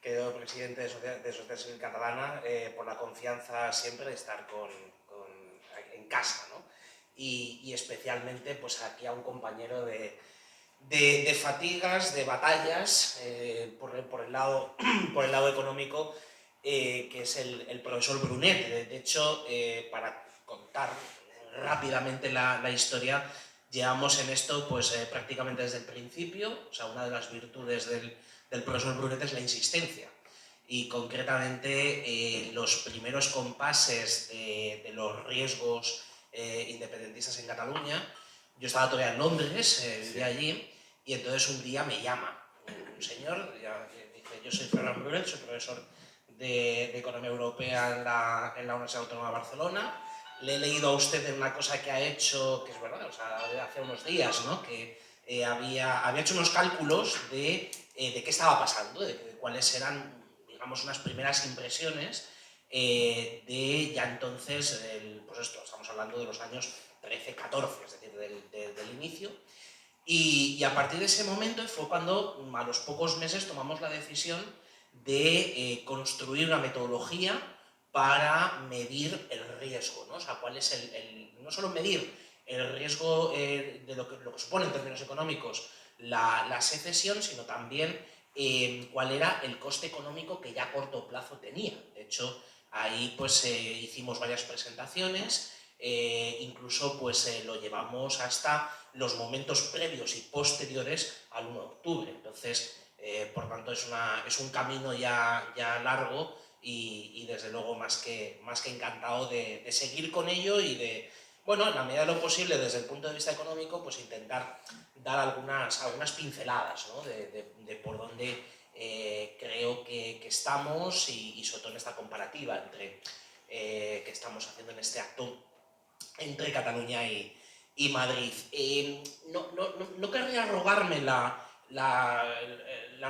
querido presidente de Sociedad Civil Catalana, por la confianza siempre de estar en casa, ¿no? Y especialmente pues aquí a un compañero de fatigas, de batallas, por el lado económico, que es el profesor Brunet. De hecho, para contar rápidamente la historia, llevamos en esto pues, prácticamente desde el principio. O sea, una de las virtudes del profesor Brunet es la insistencia. Y concretamente los primeros compases de los riesgos independentistas en Cataluña. Yo estaba todavía en Londres, vivía allí, y entonces un día me llama un señor, dice: yo soy Ferran Brunet, soy profesor de Economía Europea en la Universidad Autónoma de Barcelona. Le he leído a usted en una cosa que ha hecho, que es verdad, o sea, hace unos días, ¿no? Que había hecho unos cálculos de qué estaba pasando, de cuáles eran, digamos, unas primeras impresiones de ya entonces, pues esto, estamos hablando de los años 13, 14, es decir, del inicio. Y a partir de ese momento fue cuando a los pocos meses tomamos la decisión de construir una metodología para medir el riesgo, ¿no? O sea, cuál es no solo medir el riesgo de lo que supone en términos económicos la secesión, sino también cuál era el coste económico que ya a corto plazo tenía. De hecho, ahí pues hicimos varias presentaciones, incluso pues lo llevamos hasta los momentos previos y posteriores al 1 de octubre. Entonces, por tanto, es un camino ya largo y desde luego más que encantado de seguir con ello y de, bueno, en la medida de lo posible desde el punto de vista económico, pues intentar dar algunas pinceladas, ¿no? de por dónde creo que estamos y sobre todo en esta comparativa que estamos haciendo en este acto entre Cataluña y Madrid. No querría arrogarme la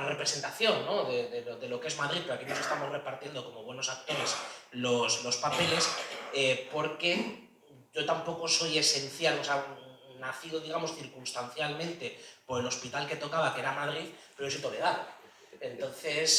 representación, ¿no? de lo que es Madrid, pero aquí nos estamos repartiendo como buenos actores los papeles, porque yo tampoco soy esencial, o sea, nacido, digamos, circunstancialmente por el hospital que tocaba, que era Madrid, pero yo soy toledano. Entonces,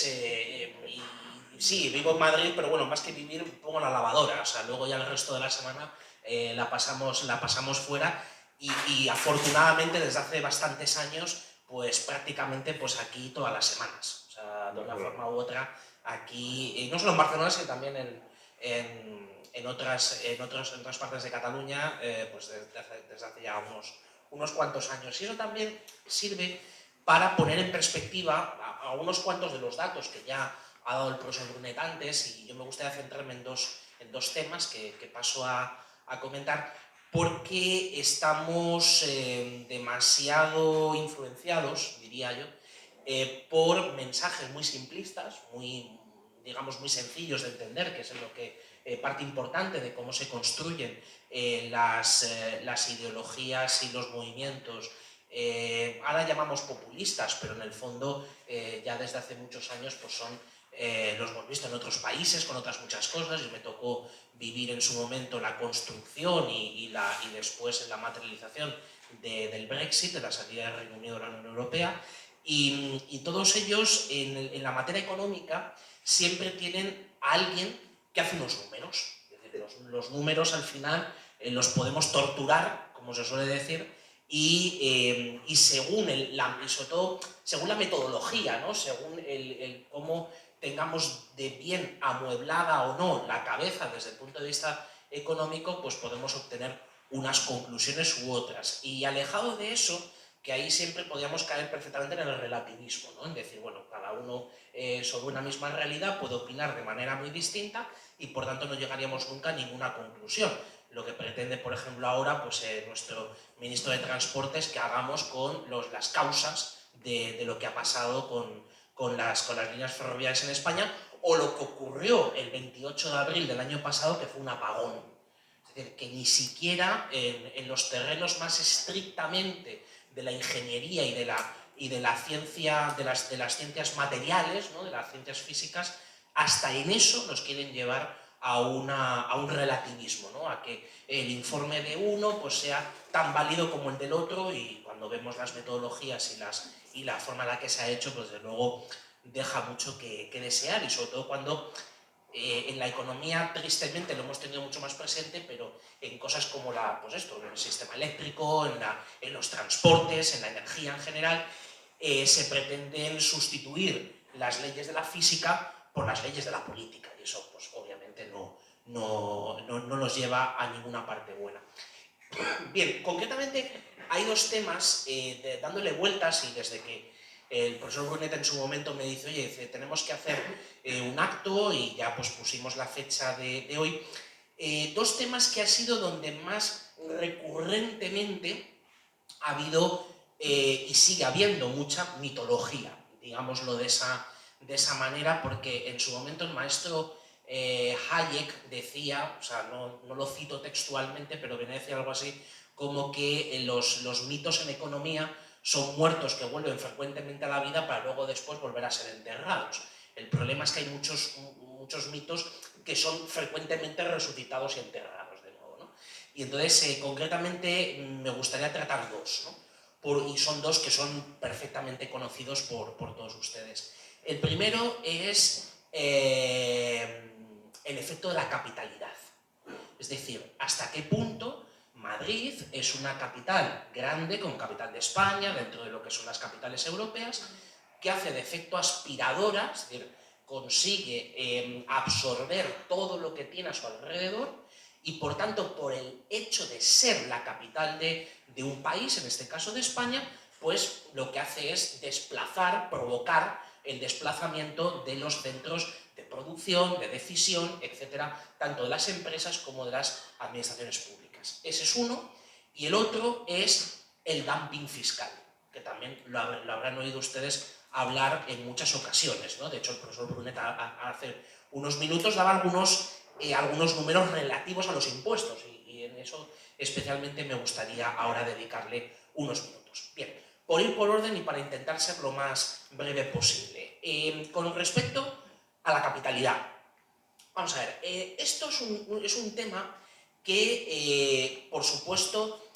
sí, vivo en Madrid, pero bueno, más que vivir, pongo la lavadora, o sea, luego ya el resto de la semana la pasamos fuera y afortunadamente desde hace bastantes años pues prácticamente pues aquí todas las semanas, o sea, de una forma u otra aquí, no solo en Barcelona sino también en otras partes de Cataluña, pues desde hace ya unos cuantos años. Y eso también sirve para poner en perspectiva a unos cuantos de los datos que ya ha dado el profesor Brunet antes, y yo me gustaría centrarme en dos temas que paso a comentar, porque estamos demasiado influenciados, diría yo, por mensajes muy simplistas, digamos, muy sencillos de entender, que es lo que parte importante de cómo se construyen las ideologías y los movimientos. Ahora llamamos populistas, pero en el fondo ya desde hace muchos años pues son, los hemos visto en otros países con otras muchas cosas. Yo me tocó vivir en su momento la construcción y después en la materialización del Brexit, de la salida del Reino Unido de la Unión Europea, y todos ellos en la materia económica siempre tienen a alguien que hace unos números. Es decir, los números al final los podemos torturar, como se suele decir, y según sobre todo según la metodología, ¿no? Según cómo tengamos de bien amueblada o no la cabeza desde el punto de vista económico, pues podemos obtener unas conclusiones u otras. Y alejado de eso, que ahí siempre podíamos caer perfectamente en el relativismo, ¿no? En decir, bueno, cada uno sobre una misma realidad puede opinar de manera muy distinta y por tanto no llegaríamos nunca a ninguna conclusión. Lo que pretende, por ejemplo, ahora pues, nuestro ministro de Transportes que hagamos con las causas de lo que ha pasado con las líneas ferroviarias en España, o lo que ocurrió el 28 de abril del año pasado, que fue un apagón. Es decir, que ni siquiera en los terrenos más estrictamente de la ingeniería y de la ciencia, de las ciencias materiales, ¿no? De las ciencias físicas, hasta en eso nos quieren llevar a un relativismo, ¿no? A que el informe de uno pues, sea tan válido como el del otro, y cuando vemos las metodologías y la forma en la que se ha hecho, pues desde luego deja mucho que desear, y sobre todo cuando en la economía tristemente lo hemos tenido mucho más presente, pero en cosas como pues esto, en el sistema eléctrico, en los transportes, en la energía en general, se pretenden sustituir las leyes de la física por las leyes de la política, y eso pues obviamente no nos lleva a ninguna parte buena. Bien, concretamente hay dos temas dándole vueltas, y desde que el profesor Brunet en su momento me dice, oye, tenemos que hacer un acto, y ya pues pusimos la fecha de hoy, dos temas que ha sido donde más recurrentemente ha habido y sigue habiendo mucha mitología, digámoslo de esa manera, porque en su momento el maestro Hayek decía, o sea, no lo cito textualmente, pero viene a decir algo así como que los mitos en economía son muertos que vuelven frecuentemente a la vida para luego después volver a ser enterrados. El problema es que hay muchos mitos que son frecuentemente resucitados y enterrados de nuevo, ¿no? Y entonces, concretamente, me gustaría tratar dos, ¿no? Y son dos que son perfectamente conocidos por todos ustedes. El primero es el efecto de la capitalidad. Es decir, hasta qué punto Madrid es una capital grande, como capital de España, dentro de lo que son las capitales europeas, que hace de efecto aspiradora, es decir, consigue absorber todo lo que tiene a su alrededor, y por tanto, por el hecho de ser la capital de un país, en este caso de España, pues lo que hace es provocar el desplazamiento de los centros de producción, de decisión, etcétera, tanto de las empresas como de las administraciones públicas. Ese es uno. Y el otro es el dumping fiscal, que también lo habrán oído ustedes hablar en muchas ocasiones, ¿no? De hecho, el profesor Brunet hace unos minutos daba algunos números relativos a los impuestos, y en eso especialmente me gustaría ahora dedicarle unos minutos. Bien, por ir por orden y para intentar ser lo más breve posible. Con respecto a la capitalidad, vamos a ver, esto es un tema que, por supuesto,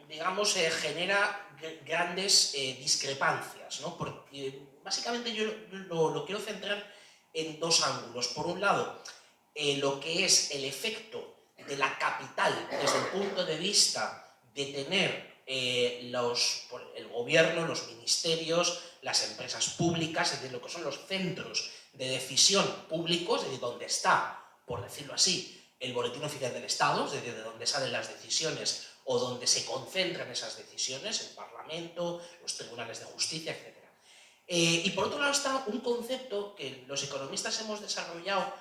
digamos, genera grandes discrepancias, ¿no? Porque básicamente yo lo quiero centrar en dos ángulos. Por un lado, lo que es el efecto de la capital desde el punto de vista de tener el gobierno, los ministerios, las empresas públicas, es decir, lo que son los centros de decisión públicos, es decir, donde está, por decirlo así, el boletín oficial del Estado, es decir, de donde salen las decisiones o donde se concentran esas decisiones, el Parlamento, los tribunales de justicia, etc. Y por otro lado está un concepto que los economistas hemos desarrollado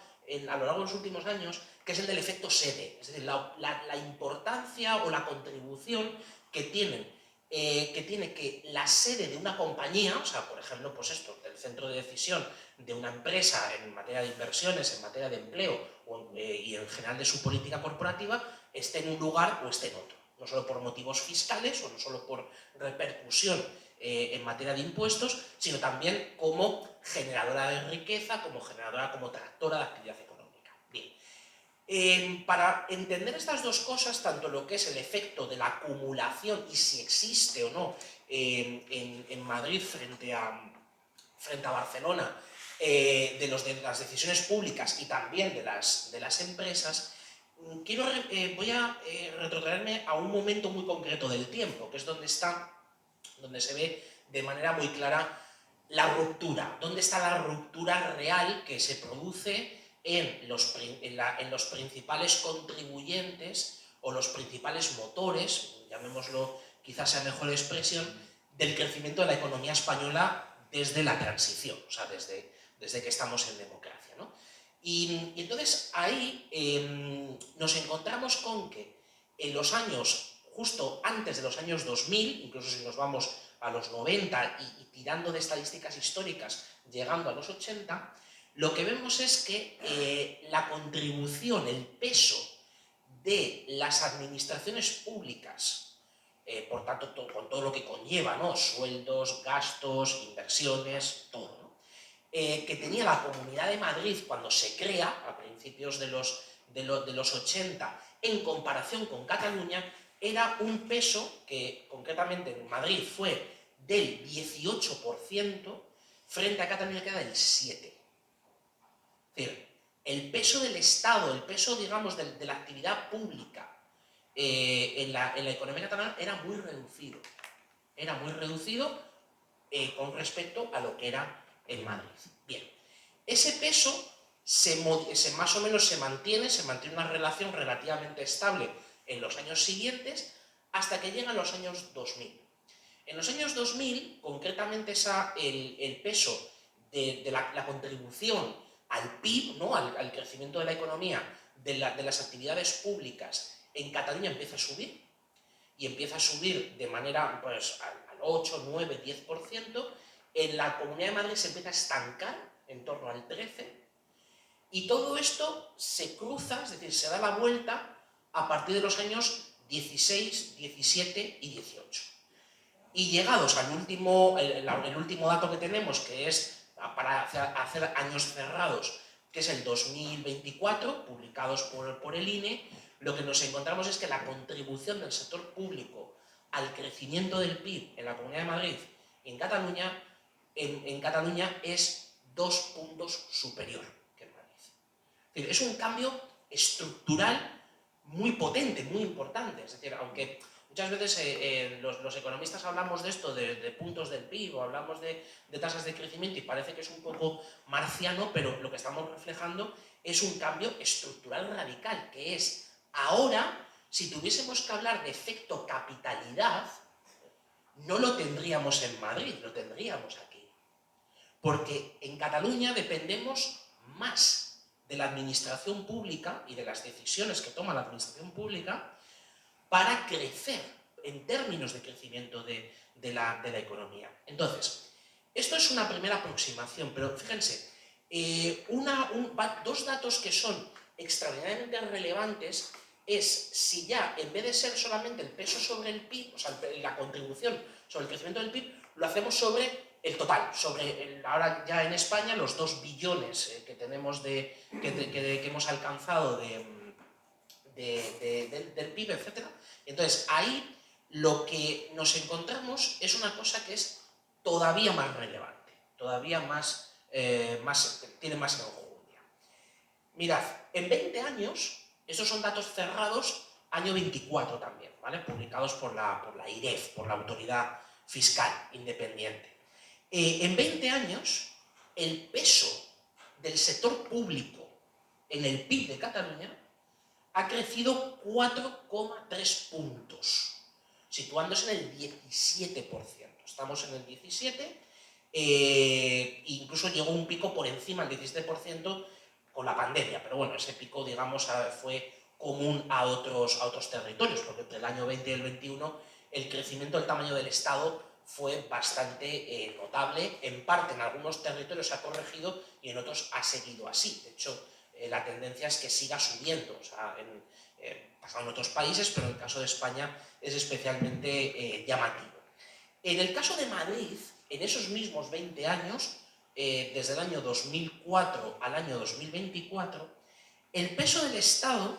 a lo largo de los últimos años, que es el del efecto sede, es decir, la importancia o la contribución que tiene que la sede de una compañía, o sea, por ejemplo, pues esto, el centro de decisión de una empresa en materia de inversiones, en materia de empleo y en general de su política corporativa, esté en un lugar o esté en otro. No solo por motivos fiscales o no solo por repercusión en materia de impuestos, sino también como generadora de riqueza, como generadora, como tractora de actividad económica. Bien. Para entender estas dos cosas, tanto lo que es el efecto de la acumulación y si existe o no en Madrid frente a Barcelona, de las decisiones públicas y también de las empresas, voy a retrotraerme a un momento muy concreto del tiempo, que es donde se ve de manera muy clara la ruptura. ¿Dónde está la ruptura real que se produce en los principales contribuyentes o los principales motores, llamémoslo, quizás sea mejor expresión, del crecimiento de la economía española desde la transición, o sea, desde que estamos en democracia, ¿no? Y entonces ahí nos encontramos con que en los años, justo antes de los años 2000, incluso si nos vamos a los 90 y tirando de estadísticas históricas, llegando a los 80, lo que vemos es que la contribución, el peso de las administraciones públicas, por tanto, con todo lo que conlleva, ¿no? Sueldos, gastos, inversiones, todo, ¿no? Que tenía la Comunidad de Madrid cuando se crea, a principios de los 80, en comparación con Cataluña, era un peso que concretamente en Madrid fue del 18% frente a Cataluña que era del 7%. Es decir, el peso del Estado, el peso, digamos, de la actividad pública en la economía catalana era muy reducido. Era muy reducido con respecto a lo que era en Madrid. Bien, ese peso más o menos se mantiene una relación relativamente estable en los años siguientes hasta que llegan los años 2000. En los años 2000, concretamente, el peso de la contribución al PIB, ¿no? al crecimiento de la economía, de las actividades públicas en Cataluña empieza a subir, y empieza a subir de manera pues, al 8, 9, 10%, en la Comunidad de Madrid se empieza a estancar en torno al 13%, y todo esto se cruza, es decir, se da la vuelta a partir de los años 16, 17 y 18. Y llegados al último dato que tenemos, que es para hacer años cerrados, que es el 2024, publicados por el INE, lo que nos encontramos es que la contribución del sector público al crecimiento del PIB en la Comunidad de Madrid y en Cataluña es 2 puntos superior que en Madrid. Es decir, es un cambio estructural muy potente, muy importante. Es decir, aunque muchas veces los economistas hablamos de esto, de puntos del PIB, o hablamos de tasas de crecimiento y parece que es un poco marciano, pero lo que estamos reflejando es un cambio estructural radical, que es ahora, si tuviésemos que hablar de efecto capitalidad, no lo tendríamos en Madrid, lo tendríamos aquí. Porque en Cataluña dependemos más de la administración pública y de las decisiones que toma la administración pública para crecer en términos de crecimiento de la economía. Entonces, esto es una primera aproximación, pero fíjense, dos datos que son extraordinariamente relevantes es si ya, en vez de ser solamente el peso sobre el PIB, o sea, la contribución sobre el crecimiento del PIB, lo hacemos sobre el total, sobre ahora ya en España los 2 billones que tenemos que hemos alcanzado del PIB, etc. Entonces, ahí lo que nos encontramos es una cosa que es todavía más relevante, todavía tiene más enjundia. Mirad, en 20 años, estos son datos cerrados, año 24 también, ¿vale? Publicados por la IREF, por la Autoridad Fiscal Independiente. En 20 años, el peso del sector público en el PIB de Cataluña ha crecido 4,3 puntos, situándose en el 17%. Estamos en el 17%, incluso llegó un pico por encima del 17% con la pandemia, pero bueno, ese pico, digamos, fue común a otros territorios, porque entre el año 20 y el 21 el crecimiento del tamaño del Estado fue bastante notable. En parte en algunos territorios se ha corregido y en otros ha seguido así. De hecho, la tendencia es que siga subiendo. O sea, pasa en otros países, pero en el caso de España es especialmente llamativo. En el caso de Madrid, en esos mismos 20 años, desde el año 2004 al año 2024, el peso del Estado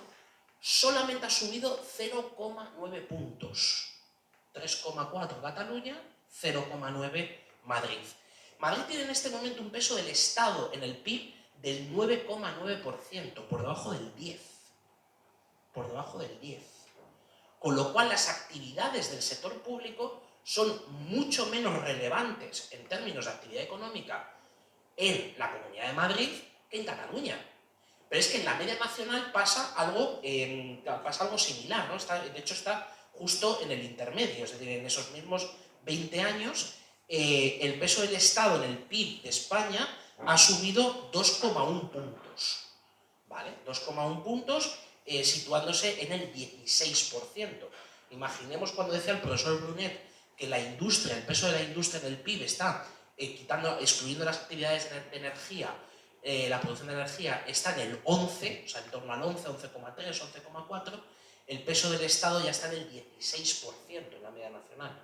solamente ha subido 0,9 puntos. 3,4 Cataluña, 0,9 Madrid. Madrid tiene en este momento un peso del Estado en el PIB del 9,9%, por debajo del 10%. Por debajo del 10%. Con lo cual las actividades del sector público son mucho menos relevantes en términos de actividad económica en la Comunidad de Madrid que en Cataluña. Pero es que en la media nacional pasa algo similar, ¿no? De hecho está justo en el intermedio, es decir, en esos mismos 20 años el peso del Estado en el PIB de España ha subido 2,1 puntos, ¿vale? 2,1 puntos, situándose en el 16%. Imaginemos cuando decía el profesor Brunet que la industria, el peso de la industria en el PIB está excluyendo las actividades de energía, la producción de energía está en el 11, o sea, en torno al 11, 11,3, 11,4, el peso del Estado ya está en el 16% en la media nacional.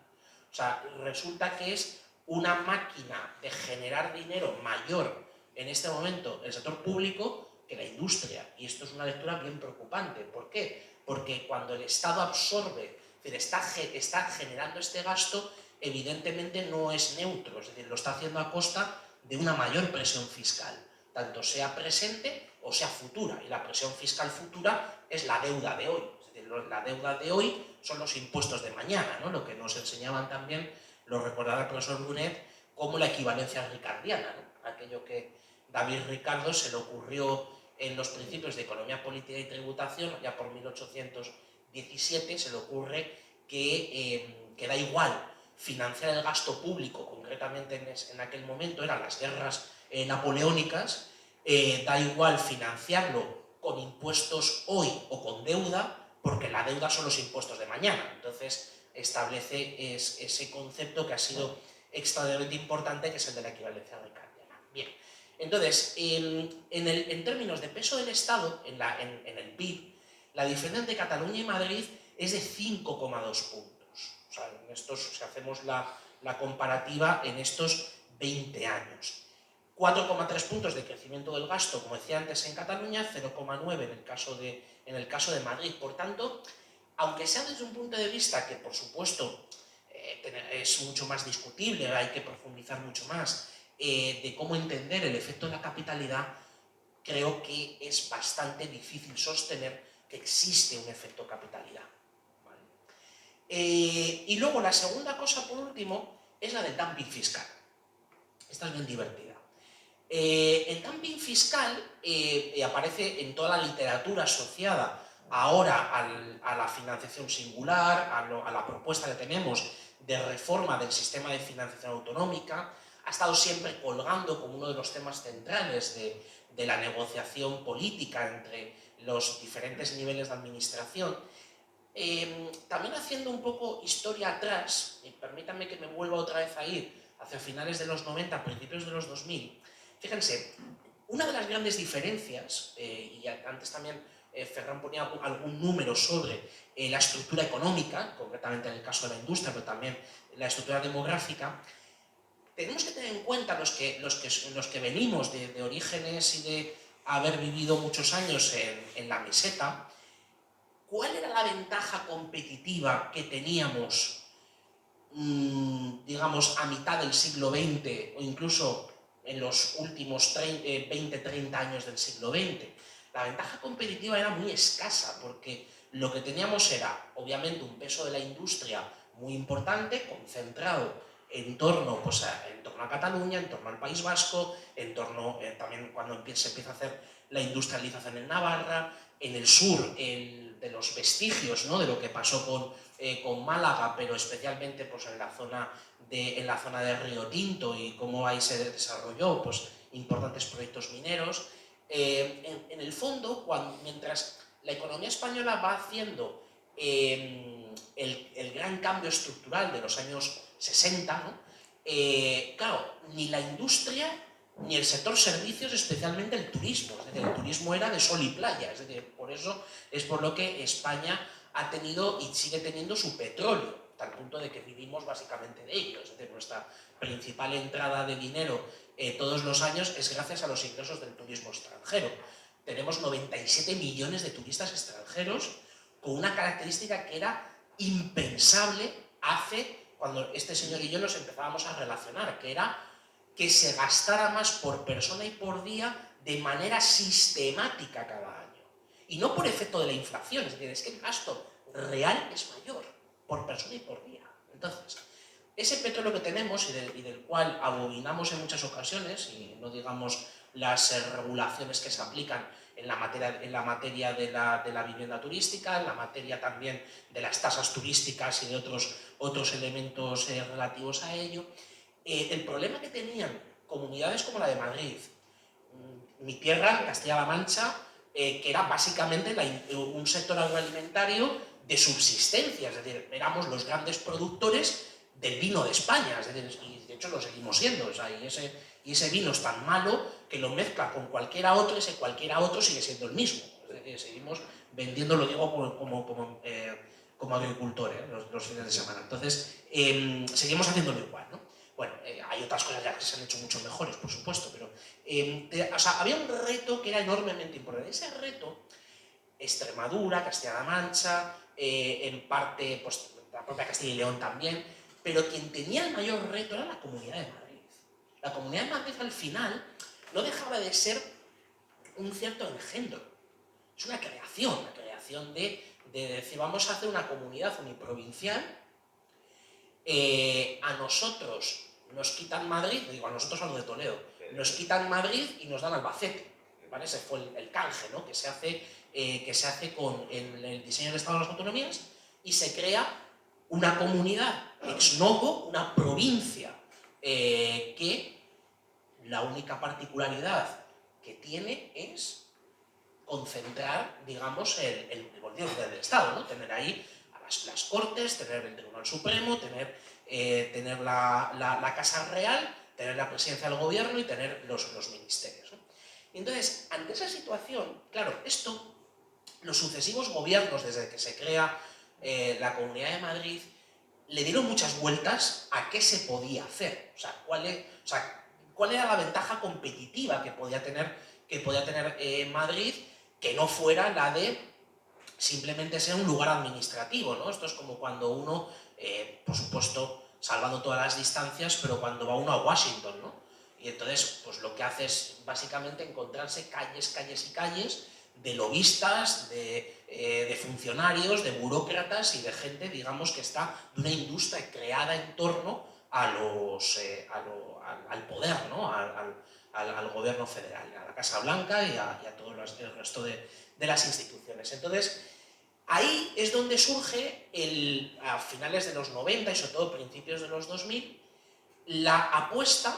O sea, resulta que es una máquina de generar dinero mayor en este momento el sector público que la industria. Y esto es una lectura bien preocupante. ¿Por qué? Porque cuando el Estado absorbe, es decir, está generando este gasto, evidentemente no es neutro, es decir, lo está haciendo a costa de una mayor presión fiscal, tanto sea presente o sea futura. Y la presión fiscal futura es la deuda de hoy. Es decir, la deuda de hoy son los impuestos de mañana, ¿no? Lo que nos enseñaban también, lo recordaba el profesor Brunet, como la equivalencia ricardiana, ¿no? Aquello que David Ricardo se le ocurrió en los principios de economía política y tributación, ya por 1817, se le ocurre que da igual financiar el gasto público, concretamente en aquel momento eran las guerras napoleónicas, da igual financiarlo con impuestos hoy o con deuda, porque la deuda son los impuestos de mañana. Entonces establece ese concepto que ha sido extraordinariamente importante, que es el de la equivalencia ricardiana. Bien, entonces, en términos de peso del Estado, en el PIB, la diferencia entre Cataluña y Madrid es de 5,2 puntos. O sea, si hacemos la comparativa en estos 20 años. 4,3 puntos de crecimiento del gasto, como decía antes, en Cataluña, 0,9 en el caso de Madrid. Por tanto, aunque sea desde un punto de vista que, por supuesto, es mucho más discutible, hay que profundizar mucho más, de cómo entender el efecto de la capitalidad, creo que es bastante difícil sostener que existe un efecto capitalidad. ¿Vale? Y luego la segunda cosa, por último, es la del dumping fiscal. Esta es bien divertida. El dumping fiscal aparece en toda la literatura asociada ahora a la financiación singular, a la propuesta que tenemos de reforma del sistema de financiación autonómica. Ha estado siempre colgando como uno de los temas centrales de la negociación política entre los diferentes niveles de administración. También haciendo un poco historia atrás, y permítanme que me vuelva otra vez a ir hacia finales de los 90, principios de los 2000, fíjense, una de las grandes diferencias, y antes también Ferran ponía algún número sobre la estructura económica, concretamente en el caso de la industria, pero también la estructura demográfica, tenemos que tener en cuenta los que venimos de orígenes y de haber vivido muchos años en la meseta, ¿cuál era la ventaja competitiva que teníamos, digamos, a mitad del siglo XX o incluso en los últimos 20-30 años del siglo XX? La ventaja competitiva era muy escasa porque lo que teníamos era, obviamente, un peso de la industria muy importante, concentrado en torno a Cataluña, en torno al País Vasco, también cuando se empieza a hacer la industrialización en Navarra, en el sur, de los vestigios, ¿no?, de lo que pasó con Málaga, pero especialmente pues, en la zona de Río Tinto y cómo ahí se desarrolló pues, importantes proyectos mineros. En el fondo, mientras la economía española va haciendo el gran cambio estructural de los años 60, ¿no?, claro, ni la industria ni el sector servicios, especialmente el turismo. Es decir, el turismo era de sol y playa. Es decir, por eso es por lo que España ha tenido y sigue teniendo su petróleo, hasta el punto de que vivimos básicamente de ello. Es decir, nuestra principal entrada de dinero todos los años es gracias a los ingresos del turismo extranjero. Tenemos 97 millones de turistas extranjeros, con una característica que era impensable cuando este señor y yo nos empezábamos a relacionar, que era que se gastara más por persona y por día de manera sistemática cada año. Y no por efecto de la inflación, es decir, es que el gasto real es mayor por persona y por día. Entonces, ese petróleo que tenemos y del cual abominamos en muchas ocasiones, y no digamos las regulaciones que se aplican en la materia de la vivienda turística, en la materia también de las tasas turísticas y de otros elementos relativos a ello, el problema que tenían comunidades como la de Madrid, mi tierra, Castilla-La Mancha, que era básicamente un sector agroalimentario de subsistencia, es decir, éramos los grandes productores del vino de España, es decir, y de hecho lo seguimos siendo, o sea, y ese vino es tan malo que lo mezcla con cualquiera otro, ese cualquiera otro sigue siendo el mismo, es decir, seguimos vendiendo, lo digo como agricultor, los fines de semana, entonces seguimos haciéndolo igual, ¿no? Bueno, hay otras cosas ya que se han hecho mucho mejores, por supuesto, pero o sea, había un reto que era enormemente importante. Ese reto, Extremadura, Castilla-La Mancha, en parte pues, la propia Castilla y León también, pero quien tenía el mayor reto era la Comunidad de Madrid. La Comunidad de Madrid al final no dejaba de ser un cierto engendro. Es una creación de decir, vamos a hacer una comunidad uniprovincial. A nosotros nos quitan Madrid, digo a nosotros hablo de Toledo, nos quitan Madrid y nos dan Albacete, ¿vale? Ese fue el canje, ¿no?, que se hace con el diseño del Estado de las Autonomías y se crea una comunidad ex novo, una provincia que la única particularidad que tiene es concentrar, digamos, el gobierno del Estado, ¿no? Tener ahí las Cortes, tener el Tribunal Supremo, tener la Casa Real, tener la presidencia del gobierno y tener los ministerios, ¿no? Y entonces, ante esa situación, claro, los sucesivos gobiernos, desde que se crea la Comunidad de Madrid, le dieron muchas vueltas a qué se podía hacer, o sea, cuál era la ventaja competitiva que podía tener Madrid, que no fuera la de simplemente ser un lugar administrativo, ¿no? Esto es como cuando uno, por supuesto, salvando todas las distancias, pero cuando va uno a Washington, ¿no? Y entonces, pues lo que hace es básicamente encontrarse calles y calles de lobistas, de funcionarios, de burócratas y de gente, digamos, que está de una industria creada en torno al poder, ¿no? Al gobierno federal, a la Casa Blanca y a todo el resto de las instituciones. Entonces, ahí es donde surge, a finales de los 90 y sobre todo principios de los 2000, la apuesta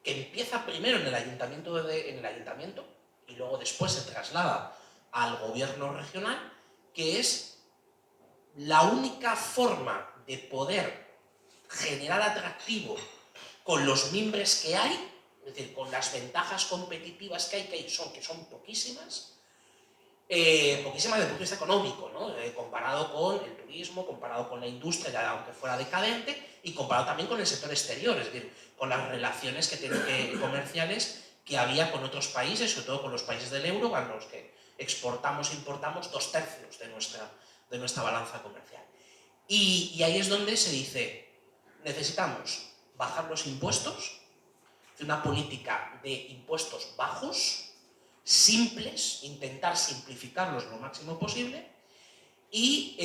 que empieza primero en el ayuntamiento y luego después se traslada al gobierno regional, que es la única forma de poder generar atractivo con los mimbres que hay, es decir, con las ventajas competitivas que hay, que son poquísimas, poquísimas desde el punto de vista económico, ¿no? Comparado con el turismo, comparado con la industria, ya aunque fuera decadente, y comparado también con el sector exterior, es decir, con las relaciones comerciales que había con otros países, sobre todo con los países del euro, a los que exportamos e importamos 2/3 de nuestra balanza comercial. Y ahí es donde se dice, necesitamos bajar los impuestos, una política de impuestos bajos, simples, intentar simplificarlos lo máximo posible y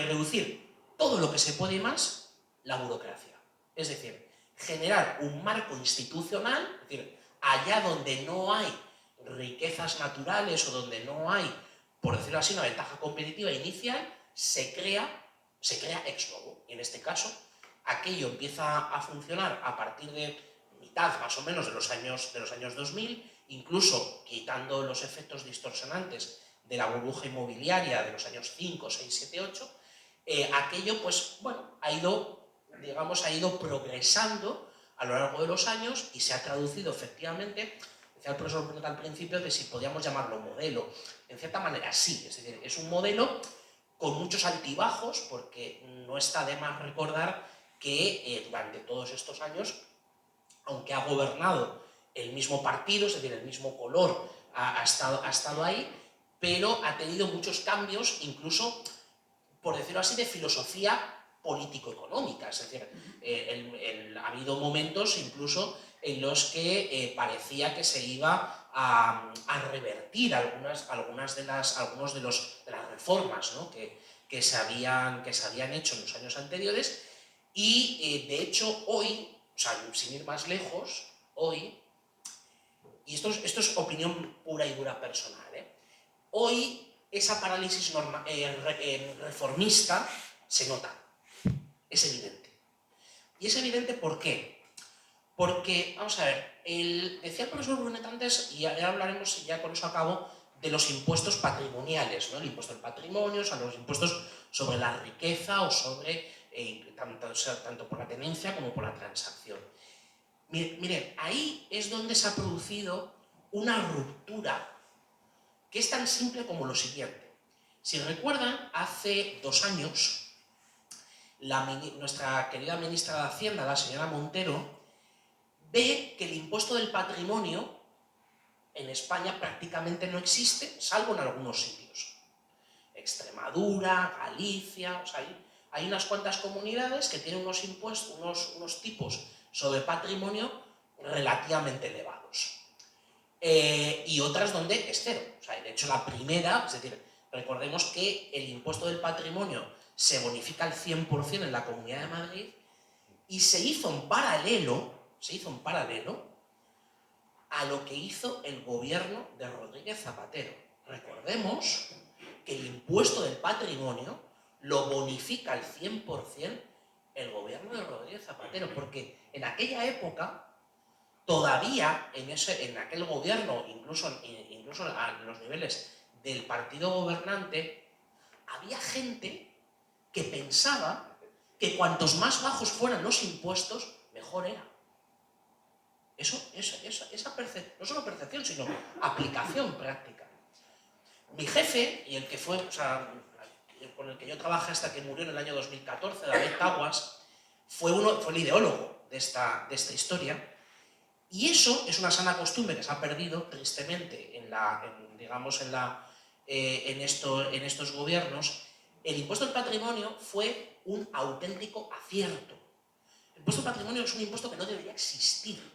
reducir todo lo que se puede y más la burocracia. Es decir, generar un marco institucional, es decir, allá donde no hay riquezas naturales o donde no hay, por decirlo así, una ventaja competitiva inicial, se crea ex novo. Y en este caso, aquello empieza a funcionar a partir de mitad más o menos de los años 2000, incluso quitando los efectos distorsionantes de la burbuja inmobiliaria de los años 5, 6, 7, 8, aquello pues bueno, ha ido progresando a lo largo de los años y se ha traducido efectivamente, decía el profesor Brunet al principio, de si podíamos llamarlo modelo. En cierta manera sí, es decir, es un modelo con muchos altibajos, porque no está de más recordar que durante todos estos años, aunque ha gobernado el mismo partido, es decir, el mismo color ha estado ahí, pero ha tenido muchos cambios, incluso, por decirlo así, de filosofía político-económica. Es decir, ha habido momentos incluso en los que parecía que se iba a revertir algunas de las reformas, ¿no? que se habían hecho en los años anteriores, y de hecho hoy, o sea, sin ir más lejos, hoy, y esto es opinión pura y dura personal, hoy esa parálisis reformista se nota, es evidente. Y es evidente ¿por qué? Porque, vamos a ver, decía el profesor Brunet antes, y ahora hablaremos, ya con eso acabo, de los impuestos patrimoniales, ¿no? El impuesto al patrimonio, o sea, los impuestos sobre la riqueza o sobre, tanto por la tenencia como por la transacción. Miren, ahí es donde se ha producido una ruptura que es tan simple como lo siguiente. Si recuerdan, hace 2 años, nuestra querida ministra de Hacienda, la señora Montero, ve que el impuesto del patrimonio en España prácticamente no existe, salvo en algunos sitios. Extremadura, Galicia, o sea, hay unas cuantas comunidades que tienen unos impuestos, unos tipos sobre patrimonio relativamente elevados. Y otras donde es cero. O sea, de hecho, la primera, es decir, recordemos que el impuesto del patrimonio se bonifica al 100% en la Comunidad de Madrid y se hizo en paralelo a lo que hizo el gobierno de Rodríguez Zapatero. Recordemos que el impuesto del patrimonio lo bonifica al 100% el gobierno de Rodríguez Zapatero, porque en aquella época, todavía en aquel gobierno, incluso a los niveles del partido gobernante, había gente que pensaba que cuantos más bajos fueran los impuestos, mejor era. Esa percepción, no solo percepción, sino aplicación práctica. Mi jefe, y el que fue, o sea, con el que yo trabajé hasta que murió en el año 2014, David Taguas, fue el ideólogo de esta historia. Y eso es una sana costumbre que se ha perdido, tristemente, en estos gobiernos. El impuesto al patrimonio fue un auténtico acierto. El impuesto al patrimonio es un impuesto que no debería existir.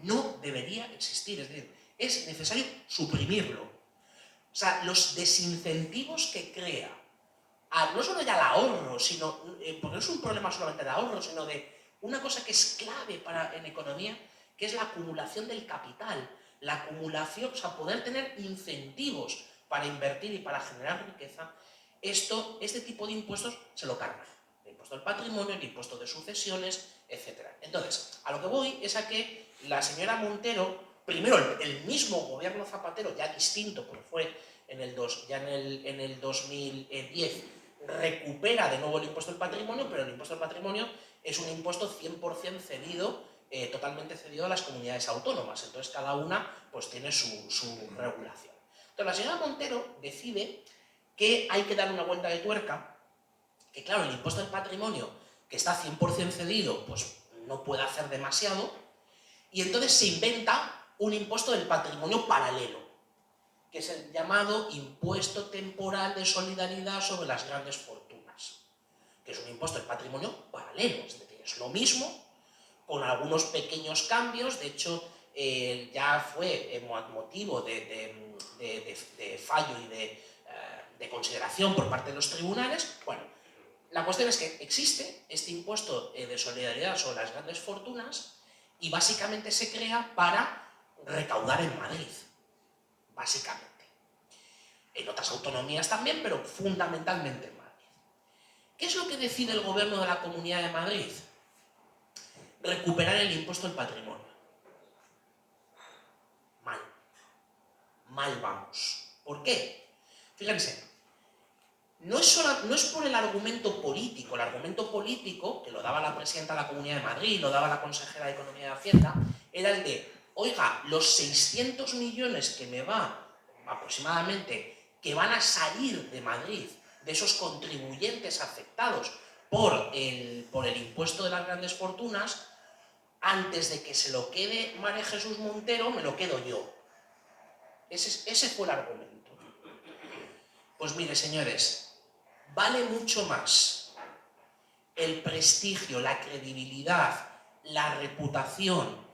No debería existir, es decir, es necesario suprimirlo. O sea, los desincentivos que crea, no solo ya el ahorro, sino, porque no es un problema solamente de ahorro, sino de una cosa que es clave en economía, que es la acumulación del capital, la acumulación, o sea, poder tener incentivos para invertir y para generar riqueza. Este tipo de impuestos se lo cargan. El impuesto al patrimonio, el impuesto de sucesiones, etc. Entonces, a lo que voy es a que la señora Montero, primero el mismo gobierno Zapatero, ya distinto, porque fue en el 2010, recupera de nuevo el impuesto al patrimonio, pero el impuesto al patrimonio es un impuesto 100% cedido, totalmente cedido a las comunidades autónomas. Entonces cada una pues tiene su regulación. Entonces la señora Montero decide que hay que dar una vuelta de tuerca, que claro, el impuesto al patrimonio, que está 100% cedido, pues no puede hacer demasiado, y entonces se inventa un impuesto del patrimonio paralelo, que es el llamado impuesto temporal de solidaridad sobre las grandes fortunas, que es un impuesto del patrimonio paralelo, es decir, es lo mismo, con algunos pequeños cambios. De hecho, ya fue motivo de fallo y de consideración por parte de los tribunales. Bueno, la cuestión es que existe este impuesto de solidaridad sobre las grandes fortunas y básicamente se crea para recaudar en Madrid. básicamente. En otras autonomías también, pero fundamentalmente en Madrid. ¿Qué es lo que decide el gobierno de la Comunidad de Madrid? Recuperar el impuesto al patrimonio. Mal. Mal vamos. ¿Por qué? Fíjense, no es por el argumento político. El argumento político, que lo daba la presidenta de la Comunidad de Madrid, lo daba la consejera de Economía y Hacienda, era el de, oiga, los 600 millones que me va aproximadamente, que van a salir de Madrid, de esos contribuyentes afectados por el impuesto de las grandes fortunas, antes de que se lo quede María Jesús Montero, me lo quedo yo. Ese fue el argumento. Pues mire, señores, vale mucho más el prestigio, la credibilidad, la reputación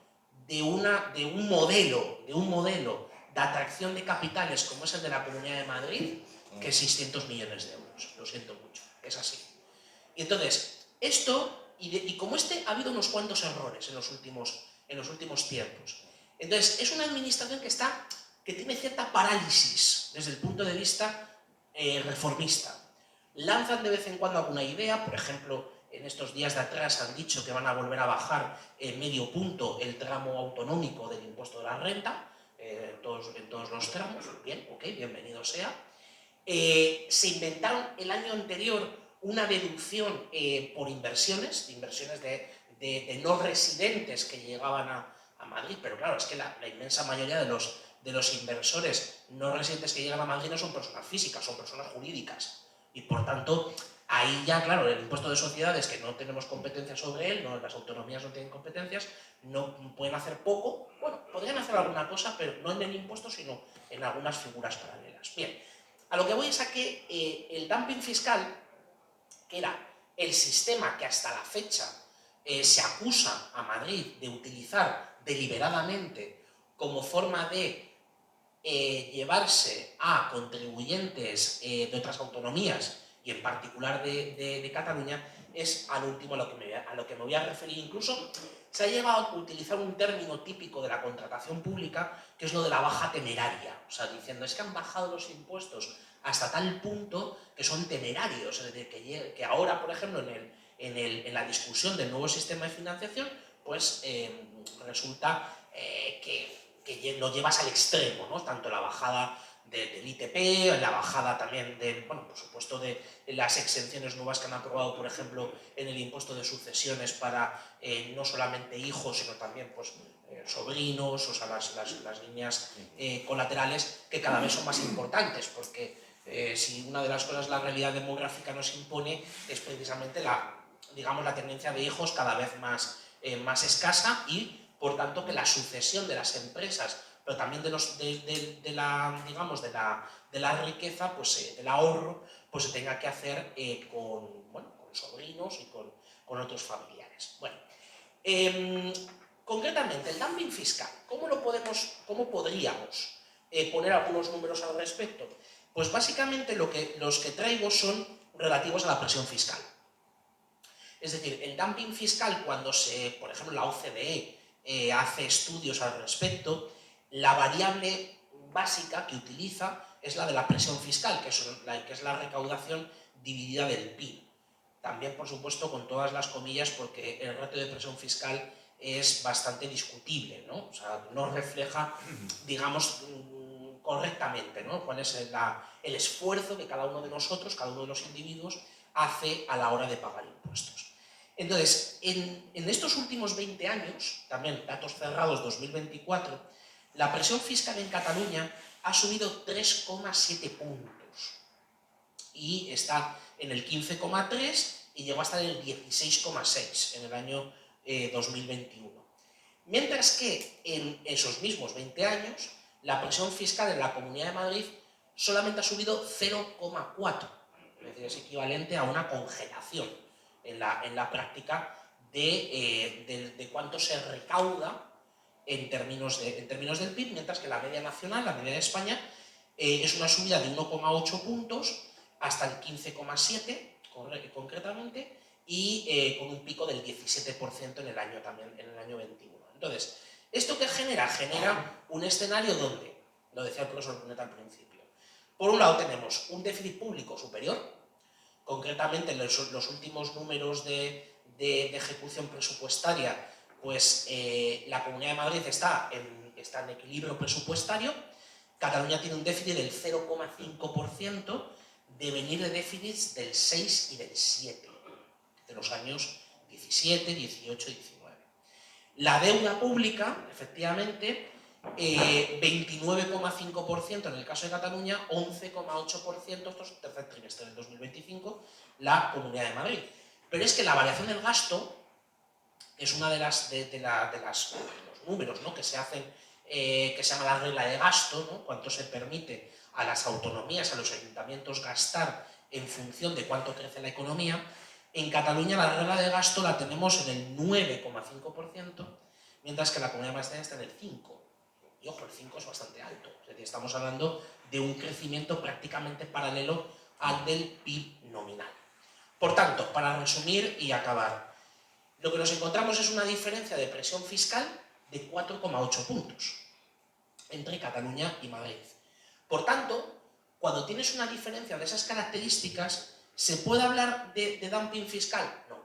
de un modelo de atracción de capitales como es el de la Comunidad de Madrid que 600 millones de euros. Lo siento mucho, es así. Y entonces, esto, y como ha habido unos cuantos errores en los últimos tiempos. Entonces, es una administración que tiene cierta parálisis desde el punto de vista reformista. Lanzan de vez en cuando alguna idea, por ejemplo, en estos días de atrás han dicho que van a volver a bajar medio punto el tramo autonómico del impuesto de la renta, en todos los tramos. Bien, ok, bienvenido sea. Se inventaron el año anterior una deducción por inversiones de no residentes que llegaban a Madrid, pero claro, es que la inmensa mayoría de los inversores no residentes que llegan a Madrid no son personas físicas, son personas jurídicas. Y por tanto, ahí ya, claro, el impuesto de sociedades, que no tenemos competencia sobre él, no, las autonomías no tienen competencias, no pueden hacer poco. Bueno, podrían hacer alguna cosa, pero no en el impuesto, sino en algunas figuras paralelas. Bien, a lo que voy es a que el dumping fiscal, que era el sistema que hasta la fecha se acusa a Madrid de utilizar deliberadamente como forma de llevarse a contribuyentes de otras autonomías y en particular de Cataluña, es al último a lo que me voy a referir. Incluso se ha llegado a utilizar un término típico de la contratación pública, que es lo de la baja temeraria, o sea, diciendo es que han bajado los impuestos hasta tal punto que son temerarios, es decir, que ahora, por ejemplo, en la discusión del nuevo sistema de financiación, pues resulta que lo llevas al extremo, ¿no? Tanto la bajada del ITP, la bajada también bueno, por supuesto, de las exenciones nuevas que han aprobado, por ejemplo, en el impuesto de sucesiones para no solamente hijos, sino también pues, sobrinos, o sea, las líneas colaterales, que cada vez son más importantes, porque si una de las cosas la realidad demográfica nos impone es precisamente la tendencia de hijos cada vez más escasa y, por tanto, que la sucesión de las empresas, pero también de la riqueza, pues del ahorro, pues se tenga que hacer con sobrinos y con otros familiares. Bueno, concretamente, el dumping fiscal, ¿cómo podríamos poner algunos números al respecto? Pues básicamente los que traigo son relativos a la presión fiscal. Es decir, el dumping fiscal, cuando por ejemplo, la OCDE hace estudios al respecto, la variable básica que utiliza es la de la presión fiscal, que es la recaudación dividida del PIB. También, por supuesto, con todas las comillas, porque el ratio de presión fiscal es bastante discutible, ¿no? O sea, no refleja, digamos, correctamente, ¿no? Cuál es el esfuerzo que cada uno de nosotros, cada uno de los individuos, hace a la hora de pagar impuestos. Entonces, en estos últimos 20 años, también datos cerrados 2024, la presión fiscal en Cataluña ha subido 3,7 puntos y está en el 15,3 y llegó hasta el 16,6 en el año 2021. Mientras que en esos mismos 20 años, la presión fiscal en la Comunidad de Madrid solamente ha subido 0,4, es decir, es equivalente a una congelación en la práctica de cuánto se recauda en términos del PIB, mientras que la media nacional, la media de España, es una subida de 1,8 puntos hasta el 15,7 concretamente, y con un pico del 17% en el año 21. Entonces, ¿esto qué genera? Genera un escenario donde Lo decía el profesor Brunet al principio. Por un lado tenemos un déficit público superior, concretamente los últimos números de ejecución presupuestaria, pues la Comunidad de Madrid está en equilibrio presupuestario. Cataluña tiene un déficit del 0,5% de venir de déficits del 6 y del 7, de los años 17, 18 y 19. La deuda pública, efectivamente, 29,5% en el caso de Cataluña, 11,8%, esto es el tercer trimestre del 2025, la Comunidad de Madrid. Pero es que la variación del gasto es una de los números, ¿no?, que se hacen, que se llama la regla de gasto, ¿no?, cuánto se permite a las autonomías, a los ayuntamientos gastar en función de cuánto crece la economía. En Cataluña la regla de gasto la tenemos en el 9,5%, mientras que la Comunidad de Madrid está en el 5%. Y ojo, el 5 es bastante alto, es decir, estamos hablando de un crecimiento prácticamente paralelo al del PIB nominal. Por tanto, para resumir y acabar, lo que nos encontramos es una diferencia de presión fiscal de 4,8 puntos entre Cataluña y Madrid. Por tanto, cuando tienes una diferencia de esas características, ¿se puede hablar de dumping fiscal? No.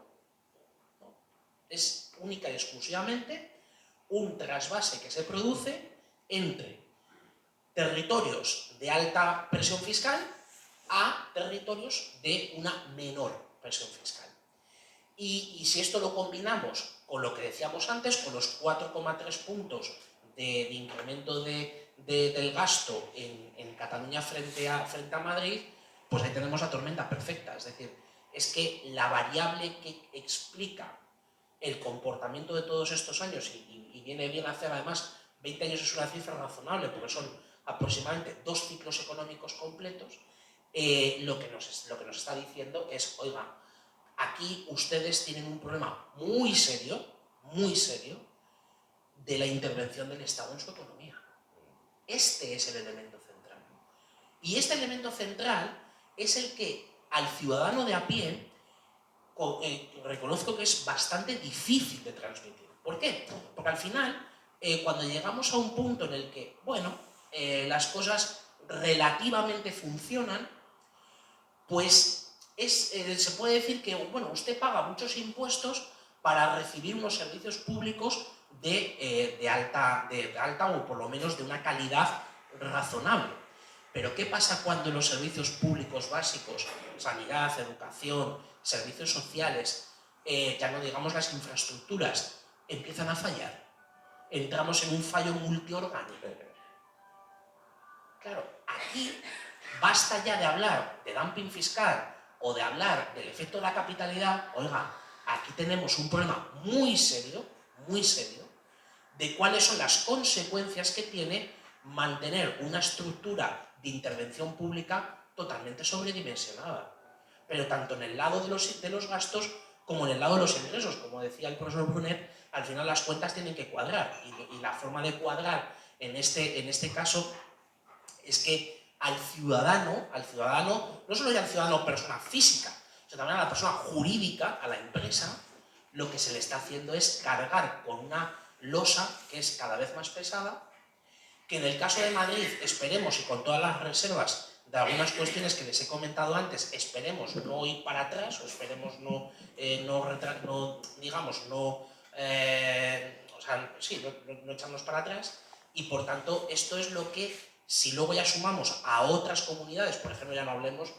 Es única y exclusivamente un trasvase que se produce entre territorios de alta presión fiscal a territorios de una menor presión fiscal. Y si esto lo combinamos con lo que decíamos antes, con los 4,3 puntos de incremento del gasto en Cataluña frente a Madrid, pues ahí tenemos la tormenta perfecta. Es decir, es que la variable que explica el comportamiento de todos estos años, y viene bien hacer además 20 años es una cifra razonable porque son aproximadamente 2 ciclos económicos completos, lo que nos está diciendo es, oiga, aquí ustedes tienen un problema muy serio de la intervención del Estado en su economía. Este es el elemento central. Y este elemento central es el que al ciudadano de a pie reconozco que es bastante difícil de transmitir. ¿Por qué? Porque al final, cuando llegamos a un punto en el que, bueno, las cosas relativamente funcionan, pues se puede decir que, bueno, usted paga muchos impuestos para recibir unos servicios públicos de alta o por lo menos de una calidad razonable. Pero ¿qué pasa cuando los servicios públicos básicos, sanidad, educación, servicios sociales, ya no digamos las infraestructuras, empiezan a fallar? Entramos en un fallo multiorgánico. Claro, aquí basta ya de hablar de dumping fiscal o de hablar del efecto de la capitalidad. Oiga, aquí tenemos un problema muy serio, de cuáles son las consecuencias que tiene mantener una estructura de intervención pública totalmente sobredimensionada. Pero tanto en el lado de los gastos como en el lado de los ingresos. Como decía el profesor Brunet, al final las cuentas tienen que cuadrar. Y la forma de cuadrar en este caso es que al ciudadano, no solo ya al ciudadano persona física, sino también a la persona jurídica, a la empresa, lo que se le está haciendo es cargar con una losa que es cada vez más pesada, que en el caso de Madrid esperemos, y con todas las reservas de algunas cuestiones que les he comentado antes, esperemos no ir para atrás, o esperemos no echarnos para atrás, y por tanto esto es lo que, si luego ya sumamos a otras comunidades, por ejemplo ya no hablemos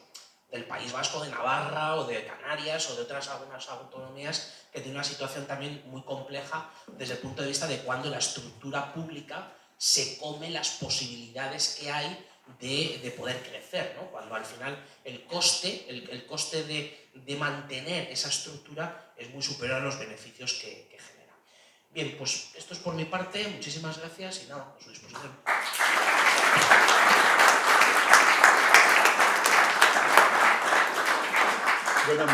del País Vasco, de Navarra o de Canarias o de algunas autonomías que tienen una situación también muy compleja desde el punto de vista de cuando la estructura pública se come las posibilidades que hay de poder crecer, ¿no? Cuando al final el coste de mantener esa estructura es muy superior a los beneficios que genera. Bien, pues esto es por mi parte, muchísimas gracias y nada, a su disposición. Bueno,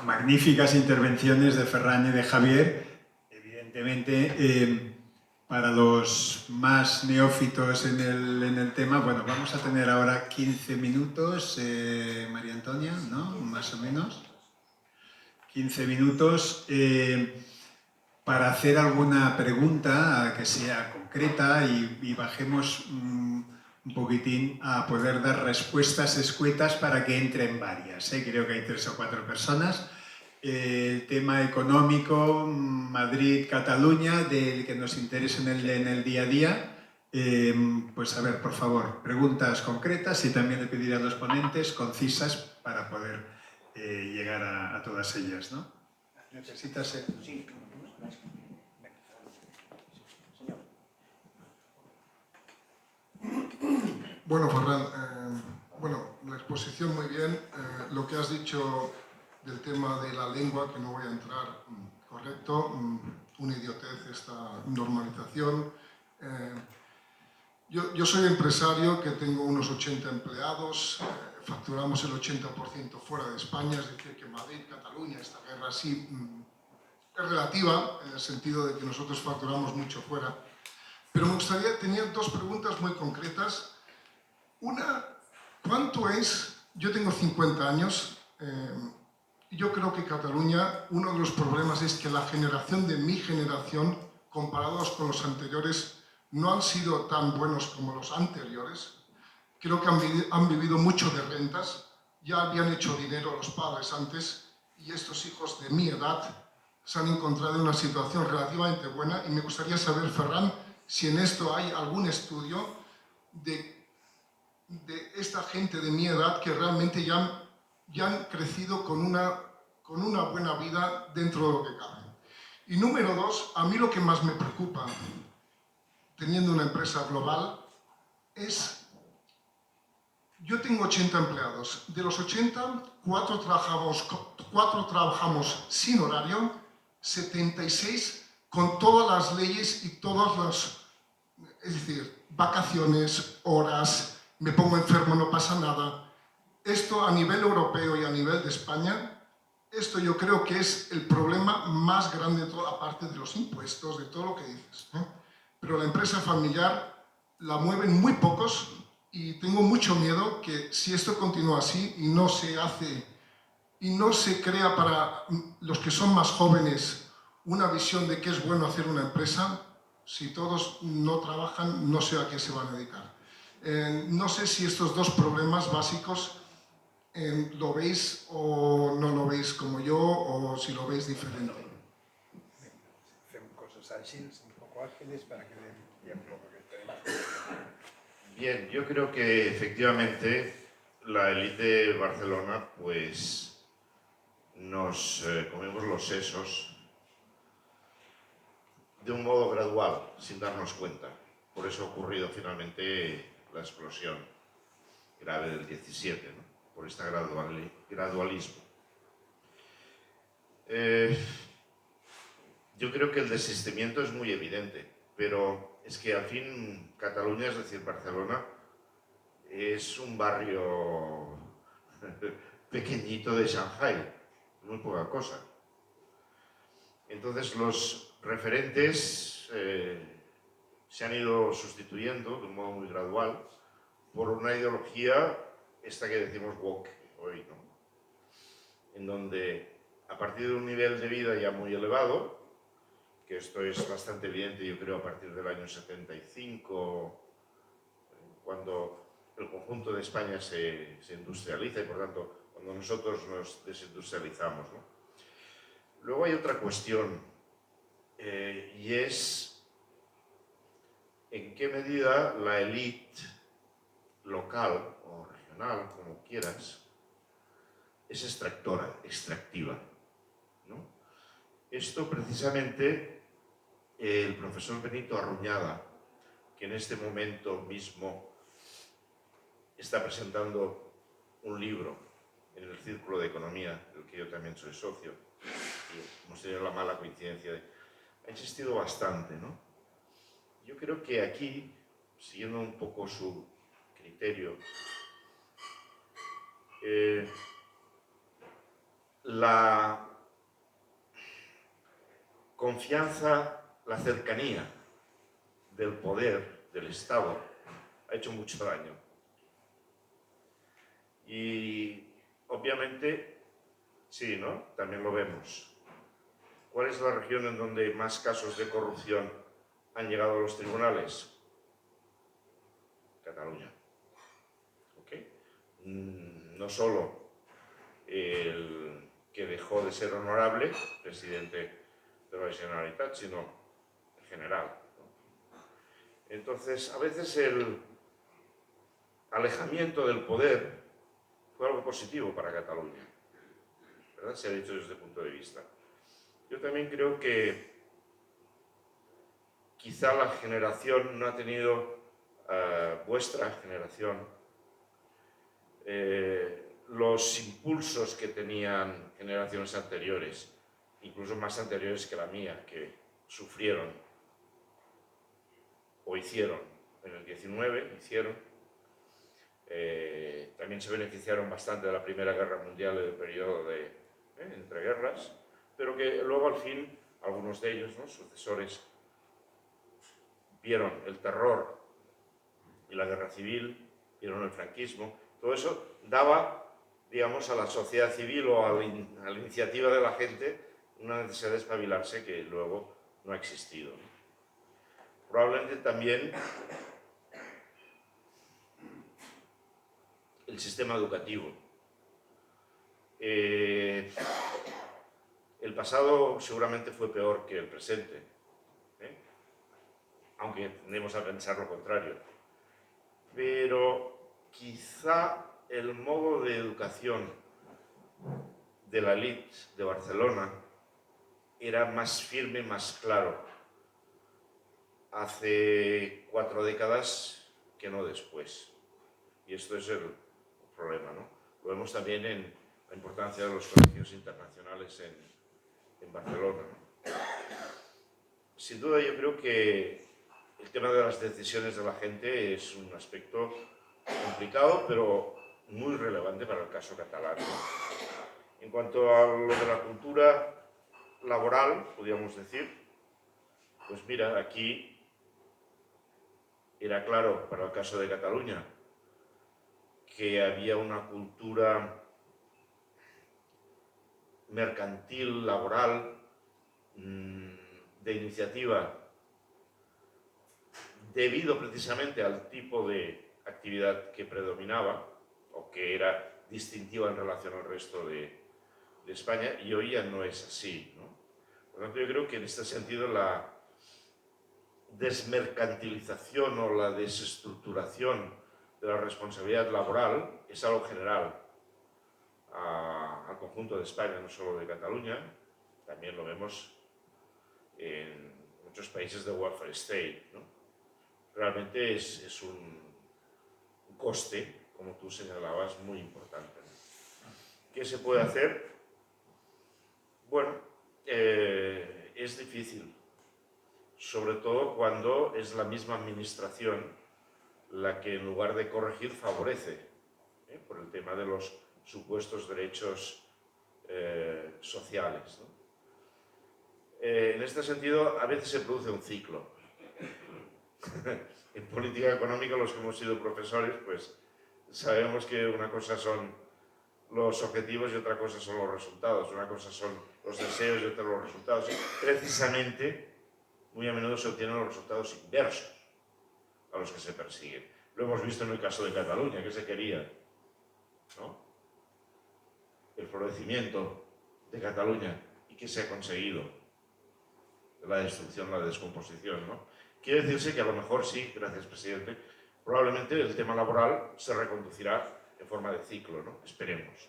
magníficas intervenciones de Ferran y de Javier. Evidentemente, para los más neófitos en el tema, bueno, vamos a tener ahora 15 minutos, María Antonia, ¿no? Más o menos. 15 minutos para hacer alguna pregunta que sea concreta y bajemos un poquitín a poder dar respuestas escuetas para que entren varias. Creo que hay 3 o 4 personas. El tema económico, Madrid, Cataluña, del que nos interesa en el día a día. Pues a ver, por favor, preguntas concretas y también le pediré a los ponentes concisas para poder llegar a todas ellas, ¿no? ¿Necesitas...? Sí. Bueno, Ferran, la exposición muy bien. Lo que has dicho del tema de la lengua, que no voy a entrar, correcto, una idiotez esta normalización. Yo soy empresario que tengo unos 80 empleados, facturamos el 80% fuera de España, es decir, que Madrid, Cataluña, esta guerra sí es relativa, en el sentido de que nosotros facturamos mucho fuera. Pero me gustaría, tenía 2 preguntas muy concretas. Una, ¿cuánto es? Yo tengo 50 años, yo creo que Cataluña, uno de los problemas es que la generación de mi generación, comparados con los anteriores, no han sido tan buenos como los anteriores. Creo que han vivido mucho de rentas, ya habían hecho dinero los padres antes y estos hijos de mi edad se han encontrado en una situación relativamente buena y me gustaría saber, Ferran, si en esto hay algún estudio de esta gente de mi edad que realmente ya han crecido con una buena vida dentro de lo que cabe. Y número 2, a mí lo que más me preocupa, teniendo una empresa global, es, yo tengo 80 empleados, de los 80, 4 trabajamos sin horario, 76 con todas las leyes y todas las, es decir, vacaciones, horas, me pongo enfermo, no pasa nada. Esto a nivel europeo y a nivel de España, esto yo creo que es el problema más grande de toda, aparte de los impuestos, de todo lo que dices, ¿eh? Pero la empresa familiar la mueven muy pocos y tengo mucho miedo que si esto continúa así y no se hace y no se crea para los que son más jóvenes una visión de qué es bueno hacer una empresa, si todos no trabajan, no sé a qué se van a dedicar. No sé si estos 2 problemas básicos lo veis o no lo veis como yo, o si lo veis diferente. Hacemos cosas ágiles, un poco ágiles, para que den tiempo. Bien, yo creo que efectivamente la élite de Barcelona, pues nos comemos los sesos de un modo gradual, sin darnos cuenta. Por eso ha ocurrido finalmente la explosión grave del 17, ¿no? Por este gradualismo. Yo creo que el desistimiento es muy evidente, pero es que al fin Cataluña, es decir, Barcelona, es un barrio pequeñito de Shanghái, muy poca cosa. Entonces los referentes se han ido sustituyendo de un modo muy gradual por una ideología, esta que decimos woke hoy, ¿no? En donde a partir de un nivel de vida ya muy elevado, que esto es bastante evidente, yo creo, a partir del año 75, cuando el conjunto de España se industrializa y, por tanto, cuando nosotros nos desindustrializamos, ¿no? Luego hay otra cuestión, y es en qué medida la élite local o regional, como quieras, es extractiva, ¿no? Esto precisamente el profesor Benito Arruñada, que en este momento mismo está presentando un libro en el Círculo de Economía, del que yo también soy socio, y hemos tenido la mala coincidencia ha insistido bastante, ¿no? Yo creo que aquí, siguiendo un poco su criterio, la confianza, la cercanía del poder, del Estado, ha hecho mucho daño. Y obviamente, sí, ¿no? También lo vemos. ¿Cuál es la región en donde más casos de corrupción han llegado a los tribunales? Cataluña. no solo el que dejó de ser honorable, presidente de la Generalitat, sino en general, ¿no? Entonces, a veces el alejamiento del poder fue algo positivo para Cataluña, ¿verdad? Se ha dicho desde ese punto de vista. Yo también creo que quizá la generación no ha tenido, vuestra generación, los impulsos que tenían generaciones anteriores, incluso más anteriores que la mía, que sufrieron o hicieron en el 19, también se beneficiaron bastante de la Primera Guerra Mundial y del periodo de entreguerras, pero que luego al fin algunos de ellos, ¿no?, sucesores, vieron el terror y la guerra civil, vieron el franquismo. Todo eso daba, digamos, a la sociedad civil o a la iniciativa de la gente una necesidad de espabilarse que luego no ha existido, ¿no? Probablemente también el sistema educativo. El pasado seguramente fue peor que el presente, aunque tendemos a pensar lo contrario. Pero quizá el modo de educación de la élite de Barcelona era más firme, más claro, hace 4 décadas que no después. Y esto es el problema, ¿no? Lo vemos también en la importancia de los colegios internacionales en Barcelona, ¿no? Sin duda yo creo que el tema de las decisiones de la gente es un aspecto complicado, pero muy relevante para el caso catalán, ¿no? En cuanto a lo de la cultura laboral, podríamos decir, pues mira, aquí era claro para el caso de Cataluña que había una cultura mercantil, laboral, de iniciativa, debido precisamente al tipo de actividad que predominaba o que era distintiva en relación al resto de España, y hoy ya no es así, ¿no? Por lo tanto, yo creo que en este sentido la desmercantilización o la desestructuración de la responsabilidad laboral es algo general al conjunto de España, no solo de Cataluña. También lo vemos en muchos países de welfare state, ¿no? Realmente es un coste, como tú señalabas, muy importante, ¿no? ¿Qué se puede hacer? Bueno, es difícil, sobre todo cuando es la misma administración la que en lugar de corregir favorece, por el tema de los supuestos derechos sociales, ¿no? En este sentido, a veces se produce un ciclo. En política económica, los que hemos sido profesores, pues sabemos que una cosa son los objetivos y otra cosa son los resultados. Una cosa son los deseos y otra los resultados. Y precisamente, muy a menudo se obtienen los resultados inversos a los que se persiguen. Lo hemos visto en el caso de Cataluña, que se quería, ¿no?, el florecimiento de Cataluña, y que se ha conseguido la destrucción, la descomposición, ¿no? Quiere decirse que a lo mejor sí, gracias presidente, probablemente el tema laboral se reconducirá en forma de ciclo, ¿no? Esperemos.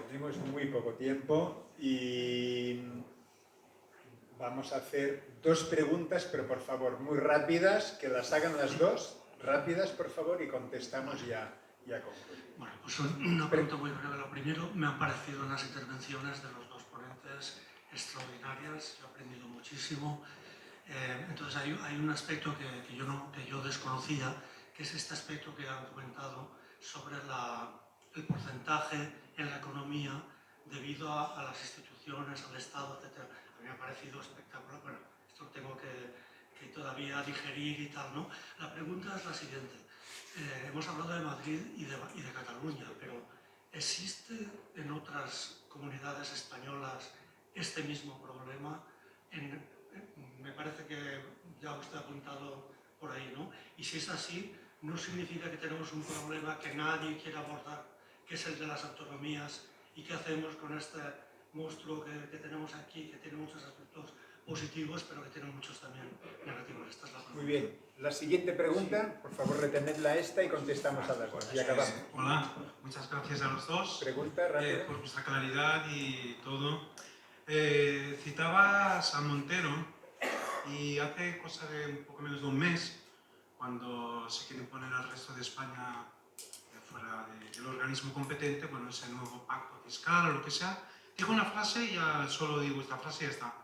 Tenemos muy poco tiempo y vamos a hacer 2 preguntas, pero por favor, muy rápidas, que las hagan las 2, rápidas por favor, y contestamos ya concluimos. Bueno, pues una pregunta muy breve. Lo primero, me han parecido las intervenciones de los 2 ponentes extraordinarias, he aprendido muchísimo. Entonces hay un aspecto que yo desconocía, que es este aspecto que han comentado sobre el porcentaje en la economía debido a las instituciones, al Estado, etc. A mí me ha parecido espectacular. Bueno, esto tengo que todavía digerir y tal, ¿no? La pregunta es la siguiente. Hemos hablado de Madrid y de Cataluña, pero ¿existe en otras comunidades españolas este mismo problema? Me parece que ya usted ha apuntado por ahí, ¿no? Y si es así, no significa que tenemos un problema que nadie quiere abordar, que es el de las autonomías, y qué hacemos con este monstruo que tenemos aquí, que tiene muchos aspectos positivos, pero que tiene muchos también negativos. Esta es la pregunta. Muy bien. La siguiente pregunta, por favor, retenedla esta y contestamos a las dos. Y acabamos. Hola, muchas gracias a los dos Pregunta rápida. por vuestra claridad y todo. Citabas a Montero y hace cosa de un poco menos de un mes, cuando se quiere poner al resto de España fuera del organismo competente, bueno, ese nuevo pacto fiscal o lo que sea, dijo una frase y ya solo digo esta frase y ya está.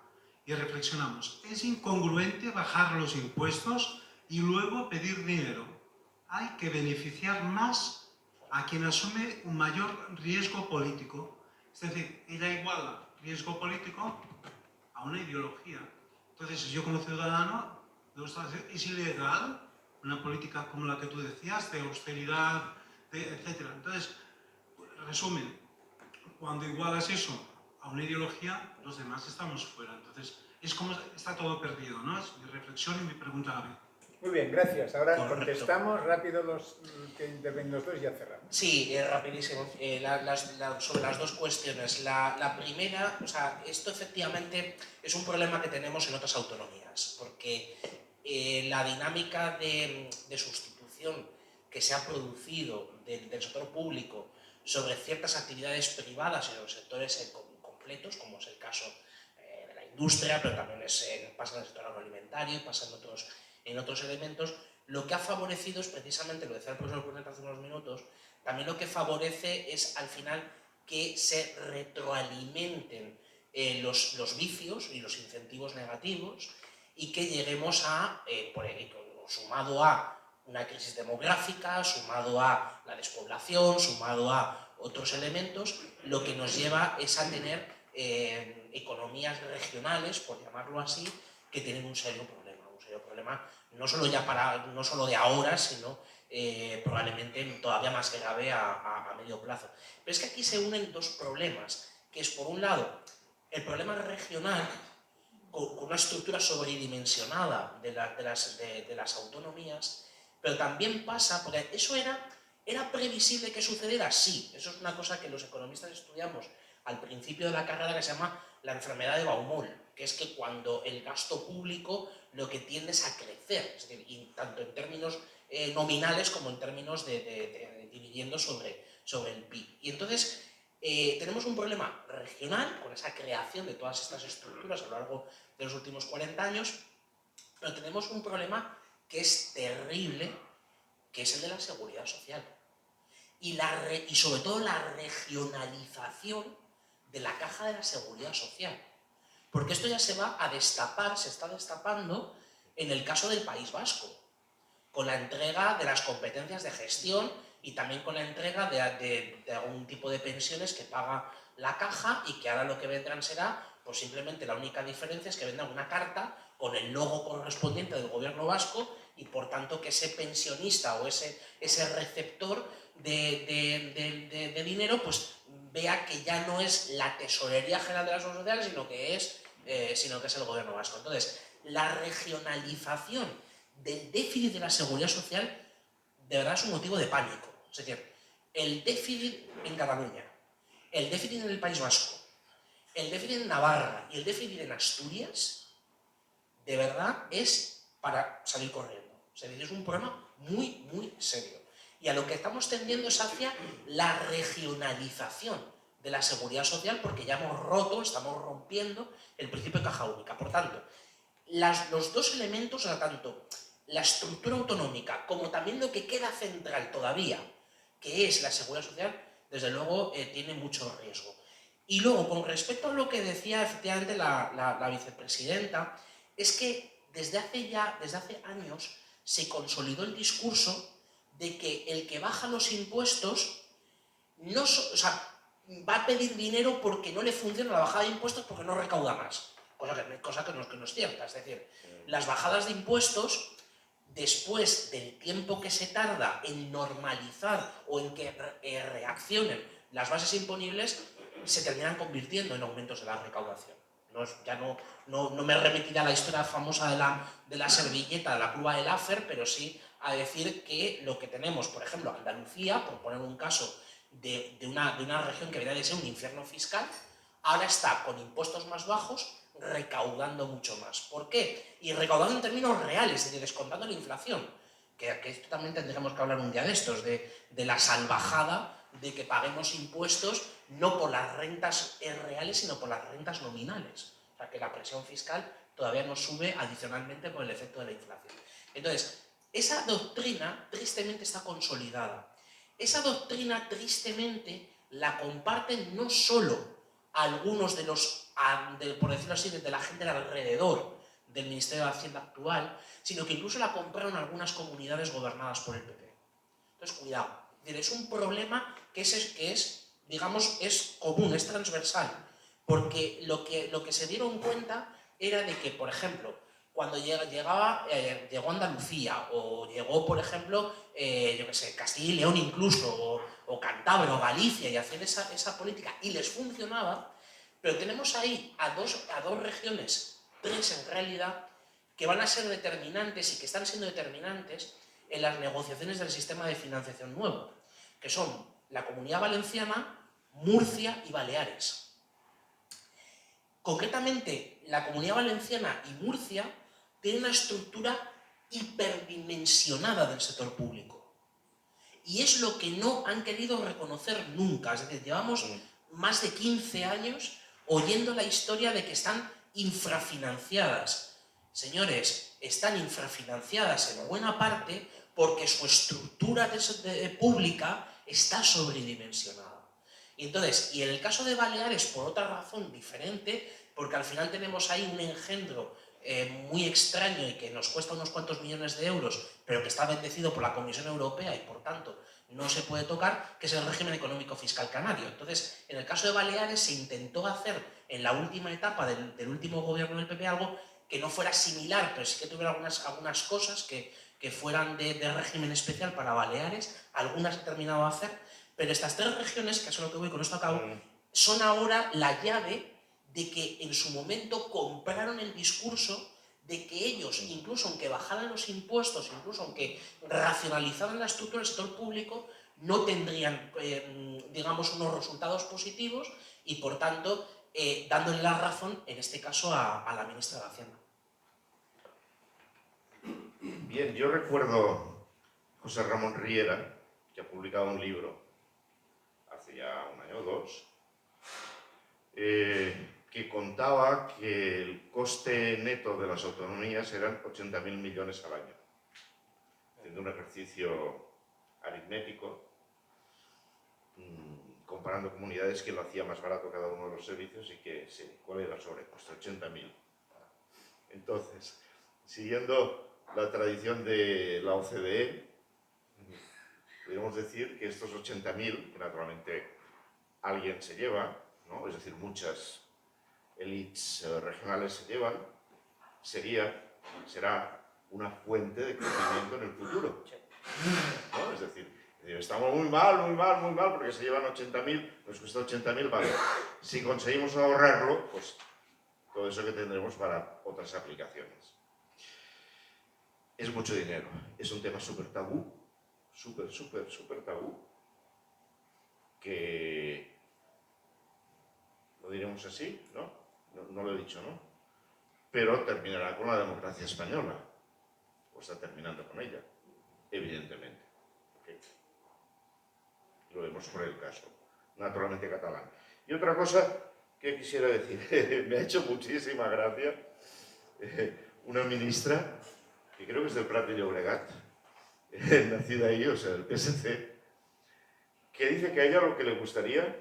Y reflexionamos, es incongruente bajar los impuestos y luego pedir dinero. Hay que beneficiar más a quien asume un mayor riesgo político. Es decir, ella iguala riesgo político a una ideología. Entonces, yo como ciudadano, es ilegal una política como la que tú decías, de austeridad, etc. Entonces, resumen, cuando igualas eso a una ideología, los demás estamos fuera. Entonces, es como está todo perdido, ¿no? Es mi reflexión y mi pregunta a la vez. Muy bien, gracias. Ahora Correcto. contestamos rápido los que intervienen los dos y ya cerramos. Sí, rapidísimo. Sobre las dos cuestiones. La primera, o sea, esto efectivamente es un problema que tenemos en otras autonomías, porque la dinámica de sustitución que se ha producido del sector público sobre ciertas actividades privadas en los sectores completos, como es el caso de la industria, pero también pasa en el sector agroalimentario y pasa en otros elementos, lo que ha favorecido es precisamente, lo decía el profesor Brunet hace unos minutos, también lo que favorece es al final que se retroalimenten los vicios y los incentivos negativos y que lleguemos a, sumado a una crisis demográfica, sumado a la despoblación, sumado a otros elementos, lo que nos lleva es a tener economías regionales, por llamarlo así, que tienen un serio problema no solo de ahora, sino probablemente todavía más grave a medio plazo. Pero es que aquí se unen dos problemas, que es por un lado el problema regional, con una estructura sobredimensionada de las autonomías, pero también pasa, porque eso era previsible que sucediera, sí, eso es una cosa que los economistas estudiamos al principio de la carrera, que se llama la enfermedad de Baumol, que es que cuando el gasto público lo que tiende es a crecer, es decir, y tanto en términos nominales como en términos de dividiendo sobre el PIB. Y entonces tenemos un problema regional con esa creación de todas estas estructuras a lo largo de los últimos 40 años, pero tenemos un problema que es terrible, que es el de la seguridad social. Y sobre todo la regionalización de la caja de la seguridad social. Porque esto ya se va a destapar, se está destapando en el caso del País Vasco, con la entrega de las competencias de gestión y también con la entrega de algún tipo de pensiones que paga la caja y que ahora lo que vendrán será, pues simplemente la única diferencia es que vendrá una carta con el logo correspondiente del gobierno vasco y por tanto que ese pensionista o ese receptor de dinero pues vea que ya no es la Tesorería General de la Seguridad Social, sino que es el gobierno vasco. Entonces, la regionalización del déficit de la seguridad social de verdad es un motivo de pánico. Es decir, el déficit en Cataluña, el déficit en el País Vasco, el déficit en Navarra y el déficit en Asturias, de verdad es para salir corriendo. O sea, es un problema muy, muy serio. Y a lo que estamos tendiendo es hacia la regionalización de la seguridad social, porque ya estamos rompiendo el principio de caja única. Por tanto, los dos elementos, o sea, tanto la estructura autonómica como también lo que queda central todavía, que es la seguridad social, desde luego tiene mucho riesgo. Y luego, con respecto a lo que decía efectivamente la vicepresidenta, es que desde hace años se consolidó el discurso de que el que baja los impuestos va a pedir dinero porque no le funciona la bajada de impuestos porque no recauda más, cosa que no es cierta. Es decir, las bajadas de impuestos, después del tiempo que se tarda en normalizar o en que reaccionen las bases imponibles, se terminan convirtiendo en aumentos de la recaudación. No me remitiré a la historia famosa de la servilleta, de la prueba de Laffer, pero sí a decir que lo que tenemos, por ejemplo, Andalucía, por poner un caso de una región que debería de ser un infierno fiscal, ahora está con impuestos más bajos recaudando mucho más. ¿Por qué? Y recaudando en términos reales, es decir, descontando la inflación, que esto también tendremos que hablar un día de estos, de la salvajada de que paguemos impuestos no por las rentas reales, sino por las rentas nominales. O sea, que la presión fiscal todavía no sube adicionalmente por el efecto de la inflación. Entonces, esa doctrina tristemente está consolidada. Esa doctrina tristemente la comparten no solo algunos de los, por decirlo así, de la gente de alrededor del Ministerio de Hacienda actual, sino que incluso la compraron algunas comunidades gobernadas por el PP. Entonces, cuidado. Es un problema que es, digamos, es común, es transversal, porque lo que se dieron cuenta era de que, por ejemplo, cuando llegó Andalucía, o llegó, por ejemplo, yo qué sé, Castilla y León incluso, o Cantabria, o Galicia, y hacían esa política, y les funcionaba, pero tenemos ahí a dos regiones, 3 en realidad, que van a ser determinantes y que están siendo determinantes en las negociaciones del sistema de financiación nuevo, que son la Comunidad Valenciana, Murcia y Baleares. Concretamente, la Comunidad Valenciana y Murcia tienen una estructura hiperdimensionada del sector público. Y es lo que no han querido reconocer nunca. Es decir, llevamos más de 15 años oyendo la historia de que están infrafinanciadas. Señores, están infrafinanciadas en buena parte porque su estructura pública está sobredimensionada. Y entonces, y en el caso de Baleares, por otra razón diferente, porque al final tenemos ahí un engendro muy extraño y que nos cuesta unos cuantos millones de euros, pero que está bendecido por la Comisión Europea y por tanto no se puede tocar, que es el régimen económico fiscal canario. Entonces, en el caso de Baleares se intentó hacer en la última etapa del último gobierno del PP algo que no fuera similar, pero sí que tuviera algunas cosas que fueran de régimen especial para Baleares, algunas he terminado de hacer, pero estas 3 regiones, que es a lo que voy, con esto acabo, son ahora la llave de que en su momento compraron el discurso de que ellos, incluso aunque bajaran los impuestos, incluso aunque racionalizaran la estructura del sector público, no tendrían, digamos, unos resultados positivos y, por tanto, dándole la razón, en este caso, a la ministra de Hacienda. Bien, yo recuerdo José Ramón Riera, que ha publicado un libro hace ya 1 año o 2, que contaba que el coste neto de las autonomías eran 80.000 millones al año. Haciendo un ejercicio aritmético, comparando comunidades que lo hacía más barato cada uno de los servicios y que, sí, ¿cuál era el sobrecoste? 80.000. Entonces, siguiendo la tradición de la OCDE, podríamos decir que estos 80.000, que naturalmente alguien se lleva, ¿no? Es decir, muchas élites regionales se llevan, será una fuente de crecimiento en el futuro, ¿no? Es decir, estamos muy mal, porque se llevan 80.000, nos cuesta 80.000, vale. Si conseguimos ahorrarlo, pues todo eso que tendremos para otras aplicaciones. Es mucho dinero, es un tema súper tabú, súper tabú, que lo diremos así, ¿no? No lo he dicho, ¿no? Pero terminará con la democracia española, o está terminando con ella, evidentemente. ¿Okay? Lo vemos por el caso, naturalmente catalán. Y otra cosa que quisiera decir, me ha hecho muchísima gracia una ministra, que creo que es del Prat de Llobregat, nacida ahí, o sea, del PSC, que dice que a ella lo que le gustaría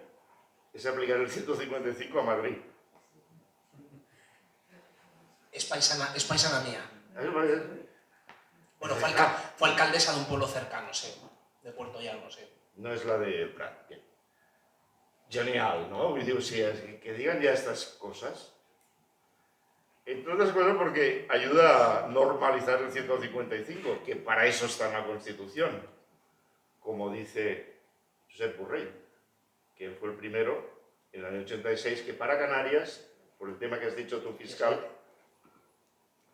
es aplicar el 155 a Madrid. Es paisana mía. A ver, Bueno, fue alcaldesa de un pueblo cercano, sí, de Puerto Llano, sí. no es la de Prat. Bien. Genial, ¿no? Y digo, sí, que digan ya estas cosas. Entre otras cosas porque ayuda a normalizar el 155, que para eso está en la Constitución, como dice Josep Borrell, que fue el primero en el año 86 que para Canarias, por el tema que has dicho tú fiscal,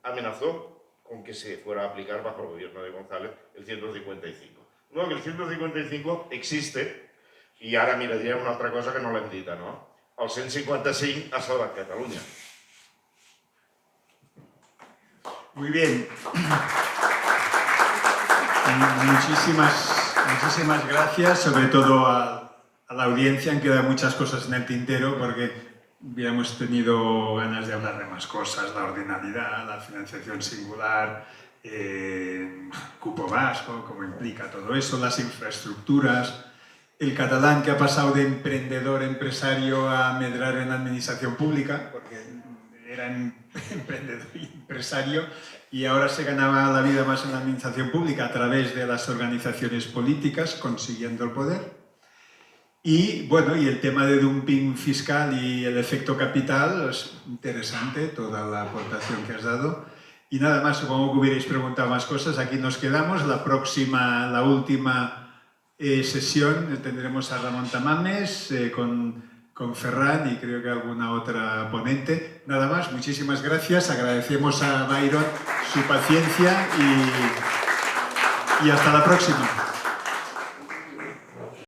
amenazó con que se fuera a aplicar bajo el gobierno de González el 155. No, que el 155 existe, i ara, mira, diré una altra cosa que no l'hem dita, no? El 155 ha salvat Catalunya. Muy bien. Muchísimas gracias, sobre todo a la audiencia. Han quedado muchas cosas en el tintero porque hubiéramos tenido ganas de hablar de más cosas, la ordinalidad, la financiación singular, cupo vasco, cómo implica todo eso, las infraestructuras, el catalán que ha pasado de emprendedor, empresario a medrar en la administración pública, porque era emprendedor y empresario, y ahora se ganaba la vida más en la administración pública a través de las organizaciones políticas, consiguiendo el poder. Y bueno, y el tema de dumping fiscal y el efecto capital, es interesante toda la aportación que has dado. Y nada más, supongo que hubierais preguntado más cosas, aquí nos quedamos. La última sesión tendremos a Ramón Tamames con Ferran y creo que alguna otra ponente. Nada más, muchísimas gracias, agradecemos a Byron su paciencia y hasta la próxima.